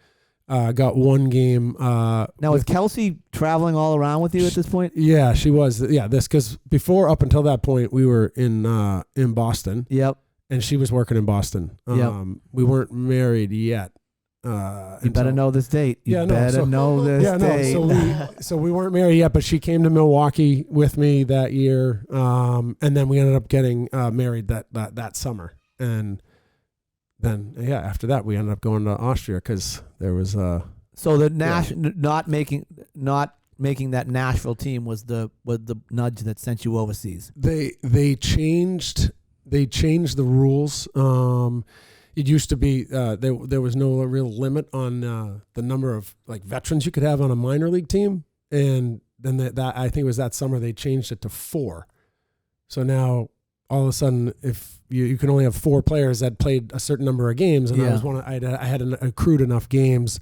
Speaker 3: Got one game.
Speaker 1: Now, is Kelsey traveling all around with you at this point?
Speaker 3: Yeah, she was. Yeah, because up until that point, we were in Boston.
Speaker 1: Yep.
Speaker 3: And she was working in Boston. We weren't married yet.
Speaker 1: You better know this date. You better know this date.
Speaker 3: So we weren't married yet, but she came to Milwaukee with me that year, and then we ended up getting married that summer. And then after that we ended up going to Austria because there was
Speaker 1: so the not making that Nashville team was the nudge that sent you overseas.
Speaker 3: They changed the rules. It used to be there was no real limit on the number of like veterans you could have on a minor league team, and then that I think it was that summer they changed it to 4. So now all of a sudden, if you can only have 4 players that played a certain number of games, and I was I had accrued enough games,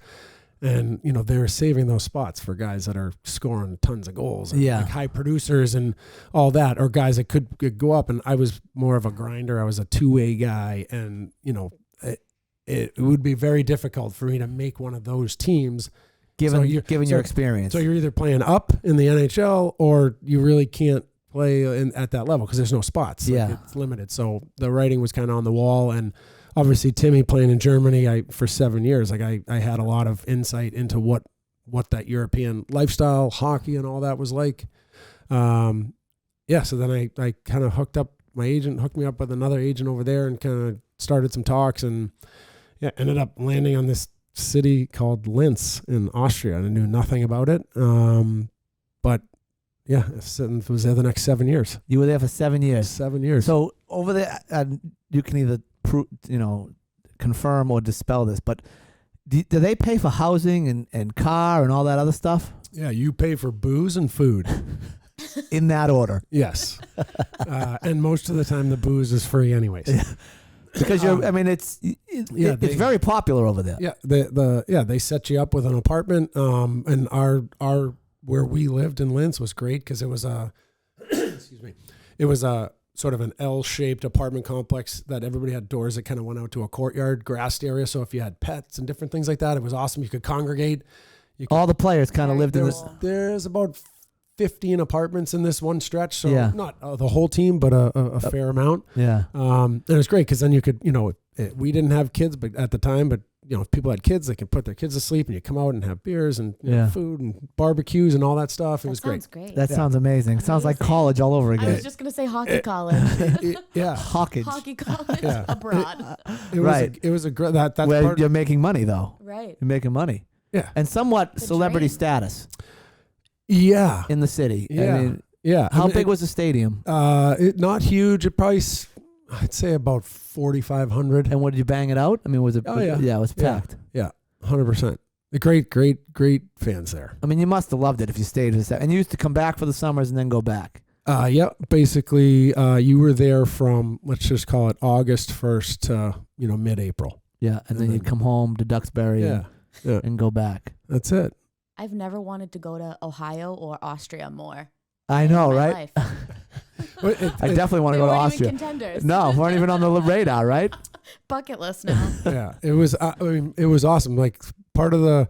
Speaker 3: and they were saving those spots for guys that are scoring tons of goals, and like high producers and all that, or guys that could go up. And I was more of a grinder. I was a 2-way guy, and it would be very difficult for me to make one of those teams, given
Speaker 1: your experience.
Speaker 3: So you're either playing up in the NHL, or you really can't play at that level because there's no spots. It's limited. So the writing was kind of on the wall, and obviously Timmy playing in Germany, for 7 years, like I had a lot of insight into what that European lifestyle, hockey, and all that was like. So then I kind of my agent hooked me up with another agent over there, and kind of started some talks, and ended up landing on this city called Linz in Austria, and I knew nothing about it. But it was there the next 7 years.
Speaker 1: You were there for 7 years.
Speaker 3: 7 years.
Speaker 1: So over there, you can either confirm or dispel this, but do they pay for housing and car and all that other stuff?
Speaker 3: Yeah, you pay for booze and food.
Speaker 1: In that order.
Speaker 3: Yes. And most of the time the booze is free anyways.
Speaker 1: Yeah. Because it's very popular over there.
Speaker 3: Yeah, they set you up with an apartment. And our where we lived in Linz was great because it was a excuse me. It was a sort of an L-shaped apartment complex that everybody had doors that kind of went out to a courtyard, grassed area. So if you had pets and different things like that, it was awesome. You could congregate.
Speaker 1: All the players kind of lived in this.
Speaker 3: There's about 15 apartments in this one stretch, so
Speaker 1: Yeah.
Speaker 3: not the whole team, but a fair amount.
Speaker 1: Yeah.
Speaker 3: And it was great because then you could, we didn't have kids, but at the time, but if people had kids, they could put their kids to sleep, and you come out and have beers and food and barbecues and all that stuff. It was great.
Speaker 2: Great.
Speaker 1: That sounds amazing. Sounds like college all over
Speaker 2: I
Speaker 1: again.
Speaker 2: was just gonna say hockey college.
Speaker 1: Hockey.
Speaker 2: Hockey college
Speaker 3: Yeah.
Speaker 2: abroad.
Speaker 3: It was a great that's
Speaker 1: Where
Speaker 3: part
Speaker 1: you're making money though.
Speaker 2: Right.
Speaker 1: You're making money.
Speaker 3: Yeah.
Speaker 1: And somewhat
Speaker 2: The
Speaker 1: celebrity
Speaker 2: dream.
Speaker 1: status
Speaker 3: Yeah.
Speaker 1: in the city.
Speaker 3: Yeah.
Speaker 1: I mean,
Speaker 3: Yeah.
Speaker 1: how big was the stadium?
Speaker 3: Not huge. It probably I'd say about 4,500.
Speaker 1: And what, did you bang it out? I mean, was it?
Speaker 3: Oh, yeah.
Speaker 1: Yeah, it was packed.
Speaker 3: Yeah. 100%. Great fans there.
Speaker 1: I mean, you must have loved it if you stayed. And you used to come back for the summers and then go back.
Speaker 3: Yeah, basically, you were there from, let's just call it August 1st to, mid-April.
Speaker 1: Yeah, and then you'd come home to Duxbury
Speaker 3: Yeah.
Speaker 1: and go back.
Speaker 3: That's it.
Speaker 2: I've never wanted to go to Ohio or Austria more.
Speaker 1: I
Speaker 2: in
Speaker 1: know,
Speaker 2: my
Speaker 1: right?
Speaker 2: life.
Speaker 1: I definitely want to
Speaker 2: They
Speaker 1: go to
Speaker 2: weren't
Speaker 1: Austria.
Speaker 2: even contenders.
Speaker 1: No, weren't even on the radar, right?
Speaker 2: Bucket list now.
Speaker 3: Yeah, it was. It was awesome. Like part of the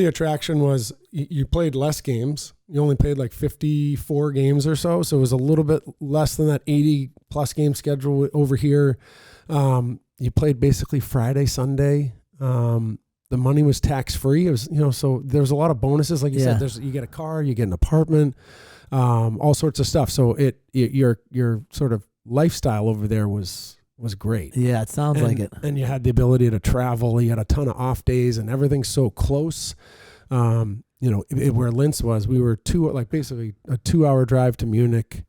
Speaker 3: attraction was you played less games. You only played like 54 games or so. So it was a little bit less than that 80 plus game schedule over here. You played basically Friday, Sunday. The money was tax free. It was, so there was a lot of bonuses. Like you said, you get a car, you get an apartment, all sorts of stuff. So your sort of lifestyle over there was great.
Speaker 1: Yeah, it sounds like it.
Speaker 3: And you had the ability to travel. You had a ton of off days, and everything's so close. Where Linz was, we were basically a 2-hour drive to Munich,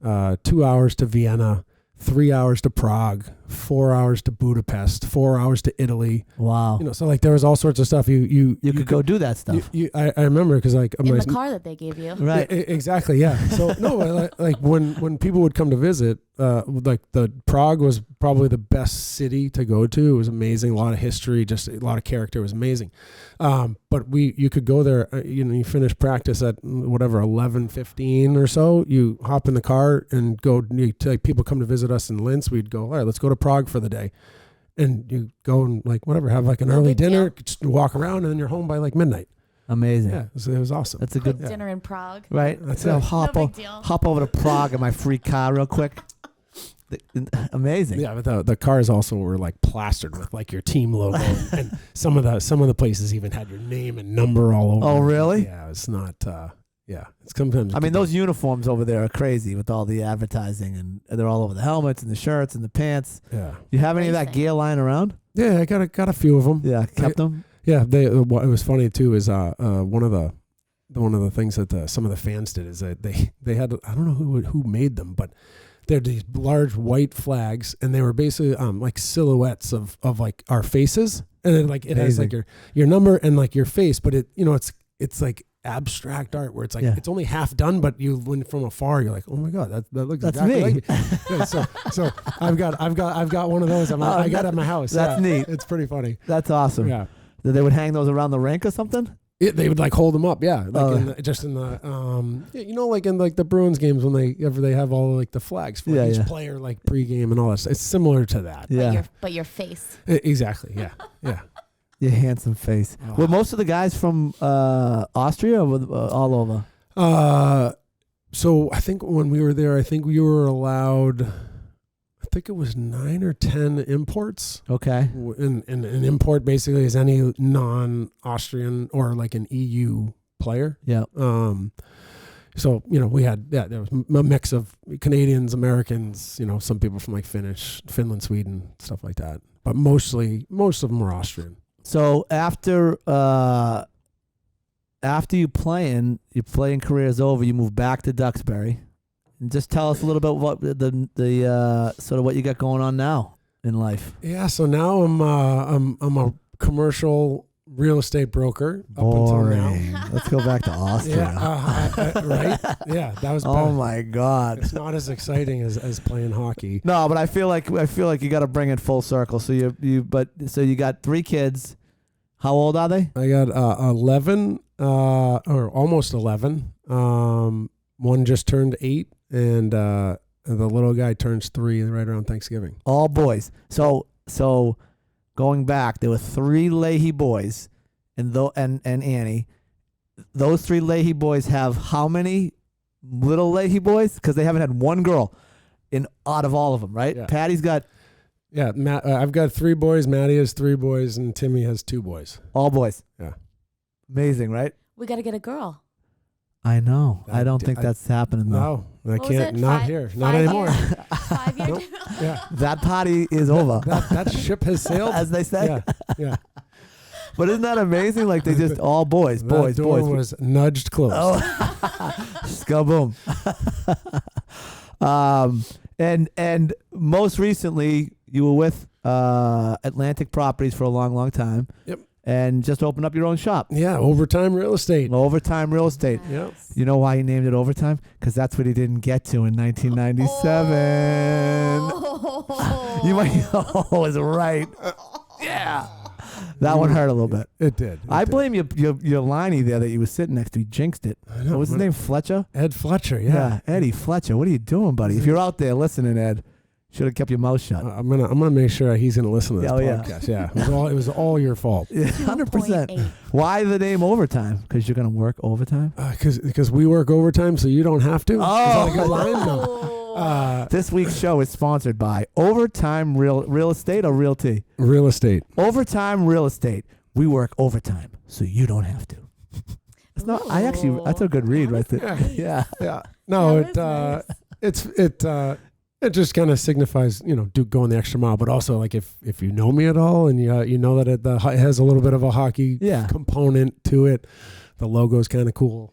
Speaker 3: 2 hours to Vienna, 3 hours to Prague, 4 hours to Budapest, 4 hours to Italy.
Speaker 1: Wow.
Speaker 3: So like there was all sorts of stuff. You
Speaker 1: could go do that stuff.
Speaker 3: I remember because like
Speaker 2: In the car that they gave you.
Speaker 1: Right.
Speaker 3: Exactly. Yeah. So no, like when people would come to visit, like the Prague was probably the best city to go to. It was amazing. A lot of history, just a lot of character. It was amazing. But you could go there. You finish practice at whatever 11:15 or so. You hop in the car and go. Like people come to visit us in Linz. We'd go. All right, let's go to Prague for the day. And you go and like whatever, have like an early dinner, just walk around, and then you're home by like midnight.
Speaker 1: Amazing.
Speaker 3: Yeah, it was awesome.
Speaker 1: That's a good
Speaker 2: Dinner in Prague.
Speaker 1: right.
Speaker 3: That's
Speaker 1: So
Speaker 3: it.
Speaker 1: hop
Speaker 2: No big deal.
Speaker 1: over to Prague in my free car real quick. Amazing.
Speaker 3: Yeah, but the cars also were like plastered with like your team logo, and some of the places even had your name and number all over.
Speaker 1: Oh, really?
Speaker 3: Yeah, it's not. Yeah, it's sometimes.
Speaker 1: I mean, those uniforms over there are crazy with all the advertising, and they're all over the helmets and the shirts and the pants.
Speaker 3: Yeah.
Speaker 1: You have any of that
Speaker 2: Racing.
Speaker 1: gear lying around?
Speaker 3: Yeah, I got a few of them.
Speaker 1: Yeah, kept them.
Speaker 3: Yeah, it was funny too. Is one of the things that some of the fans did is that they had, I don't know who made them, but they're these large white flags, and they were basically like silhouettes of like our faces, and then like it has like your number and like your face, but it's like abstract art where it's like it's only half done, but when from afar you're like, oh my god, that looks
Speaker 1: That's
Speaker 3: exactly
Speaker 1: me.
Speaker 3: like me. Yeah, so I've got one of those. I got it at my house.
Speaker 1: That's neat.
Speaker 3: It's pretty funny.
Speaker 1: That's awesome.
Speaker 3: Yeah.
Speaker 1: They would hang those around the rink or something.
Speaker 3: They would like hold them up, like like in like the Bruins games when they have all like the flags for each player, like pregame and all that stuff. It's similar to that.
Speaker 1: Yeah,
Speaker 2: But your face.
Speaker 3: Exactly. Yeah.
Speaker 1: Your handsome face.
Speaker 3: Oh.
Speaker 1: Were most of the guys from Austria or all over?
Speaker 3: So I think when we were there, I think we were allowed. I think it was 9 or 10 imports.
Speaker 1: Okay.
Speaker 3: And an import basically is any non-Austrian or like an EU player.
Speaker 1: Yeah.
Speaker 3: So, we had, there was a mix of Canadians, Americans, some people from like Finland, Sweden, stuff like that. But most of them were Austrian.
Speaker 1: So after your playing career is over, you move back to Duxbury. And just tell us a little bit what the sort of what you got going on now. in life?
Speaker 3: Yeah, so now I'm a commercial real estate broker up until now.
Speaker 1: Boring. Let's go back to Austria.
Speaker 3: Yeah, right? Yeah, that was
Speaker 1: Oh
Speaker 3: bad.
Speaker 1: my God.
Speaker 3: It's not as exciting as playing hockey.
Speaker 1: No, but I feel like you got to bring it full circle. So you got 3 kids. How old are they?
Speaker 3: I got 11 or almost 11. One just turned 8 and the little guy turns 3 right around Thanksgiving.
Speaker 1: All boys. So going back, there were 3 Leahy boys, and Annie. Those 3 Leahy boys have how many little Leahy boys? Because they haven't had one girl out of all of them, right?
Speaker 3: Yeah.
Speaker 1: Patty's got
Speaker 3: I've got 3 boys. Maddie has 3 boys, and Timmy has 2 boys.
Speaker 1: all boys.
Speaker 3: Yeah.
Speaker 1: Amazing, right?
Speaker 2: We got to get a girl.
Speaker 1: I know. I don't think that's happening though.
Speaker 3: No, I
Speaker 2: What was
Speaker 3: can't.
Speaker 2: it?
Speaker 3: Not
Speaker 2: 5
Speaker 3: here. Not
Speaker 2: 5
Speaker 3: anymore.
Speaker 2: years? 5 years.
Speaker 3: Nope. Yeah,
Speaker 1: That party is over,
Speaker 3: that ship has sailed.
Speaker 1: as they say.
Speaker 3: Yeah, yeah.
Speaker 1: But isn't that amazing? Like they just all boys.
Speaker 3: That door was nudged closed.
Speaker 1: Oh, skaboom. And most recently, you were with Atlantic Properties for a long, long time.
Speaker 3: Yep.
Speaker 1: And just opened up your own shop.
Speaker 3: Yeah, overtime real estate.
Speaker 1: Overtime Real Estate.
Speaker 3: Yep.
Speaker 1: You know why he named it Overtime? Because that's what he didn't get to in 1997.
Speaker 2: Oh.
Speaker 1: You might is right. Yeah. That one hurt a little bit.
Speaker 3: It did.
Speaker 1: I blame your Liney there that you were sitting next to. He jinxed it.
Speaker 3: I know,
Speaker 1: What was his name? Fletcher?
Speaker 3: Ed Fletcher. Yeah.
Speaker 1: Eddie Fletcher. What are you doing, buddy? If you're out there listening, Ed, should have kept your mouth shut.
Speaker 3: I'm gonna make sure he's gonna listen to this
Speaker 1: Oh, yeah.
Speaker 3: podcast. Yeah. It was all your fault.
Speaker 1: 100%.
Speaker 2: 2.8.
Speaker 1: Why the name Overtime? Because you're going to work overtime?
Speaker 3: Because we work overtime, so you don't have to.
Speaker 1: Oh.
Speaker 3: Is that a good line? No.
Speaker 2: Oh.
Speaker 1: This week's show is sponsored by Overtime Real Estate or Realty?
Speaker 3: Real estate.
Speaker 1: Overtime Real Estate. We work overtime, so you don't have to. It's not. That's a good read right there. Yeah.
Speaker 3: Yeah. No,
Speaker 2: That was
Speaker 3: it just kind of signifies, going the extra mile. But also, like if you know me at all, and you know that it has a little bit of a hockey
Speaker 1: Yeah.
Speaker 3: component to it, the logo's kind of cool.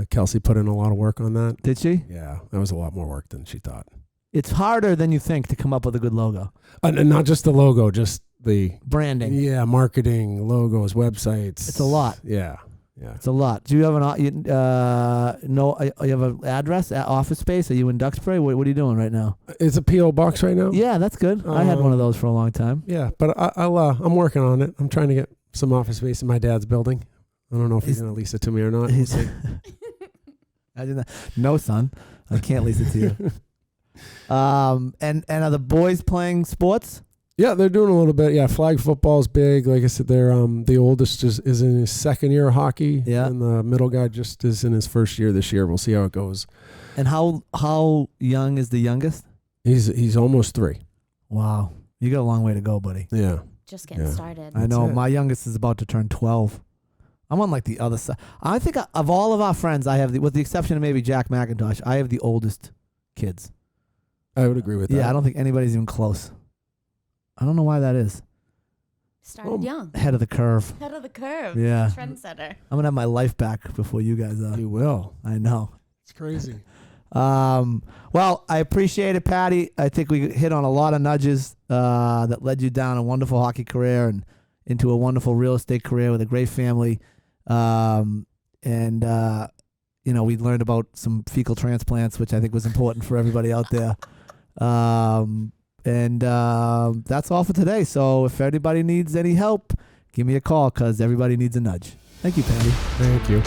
Speaker 3: Kelsey put in a lot of work on that.
Speaker 1: Did she?
Speaker 3: Yeah, that was a lot more work than she thought.
Speaker 1: It's harder than you think to come up with a good logo.
Speaker 3: And not just the logo, just the
Speaker 1: Branding.
Speaker 3: marketing, logos, websites.
Speaker 1: It's a lot.
Speaker 3: Yeah, yeah.
Speaker 1: It's a lot. Do you have you have an address, office space? Are you in Duxbury? What are you doing right now?
Speaker 3: It's a PO box right now.
Speaker 1: Yeah, that's good. I had one of those for a long time.
Speaker 3: Yeah, but I'm working on it. I'm trying to get some office space in my dad's building. I don't know if he's going to lease it to me or not. We'll see.
Speaker 1: Imagine that. No, son, I can't lease it to you. And are the boys playing sports?
Speaker 3: Yeah, they're doing a little bit. Yeah, flag football's big. Like I said, they're the oldest is in his 2nd year of hockey.
Speaker 1: Yeah.
Speaker 3: And the middle guy just is in his 1st year this year. We'll see how it goes.
Speaker 1: And how young is the youngest?
Speaker 3: He's almost 3.
Speaker 1: Wow, you got a long way to go, buddy.
Speaker 3: Yeah.
Speaker 2: Just getting
Speaker 3: Yeah.
Speaker 2: started.
Speaker 1: I know
Speaker 3: it.
Speaker 1: my youngest is about to turn 12. I'm on like the other side. I think of all of our friends, I have with the exception of maybe Jack McIntosh, I have the oldest kids.
Speaker 3: I would agree with that.
Speaker 1: Yeah, I don't think anybody's even close. I don't know why that is.
Speaker 2: Started young.
Speaker 1: Head of the curve.
Speaker 2: Head of the curve.
Speaker 1: Yeah.
Speaker 2: Trendsetter.
Speaker 1: I'm gonna have my life back before you guys are.
Speaker 3: You will.
Speaker 1: I know.
Speaker 3: It's crazy.
Speaker 1: Well, I appreciate it, Patty. I think we hit on a lot of nudges that led you down a wonderful hockey career and into a wonderful real estate career with a great family. We learned about some fecal transplants, which I think was important for everybody out there. That's all for today. So if anybody needs any help, give me a call because everybody needs a nudge. Thank you, Patty.
Speaker 3: Thank you.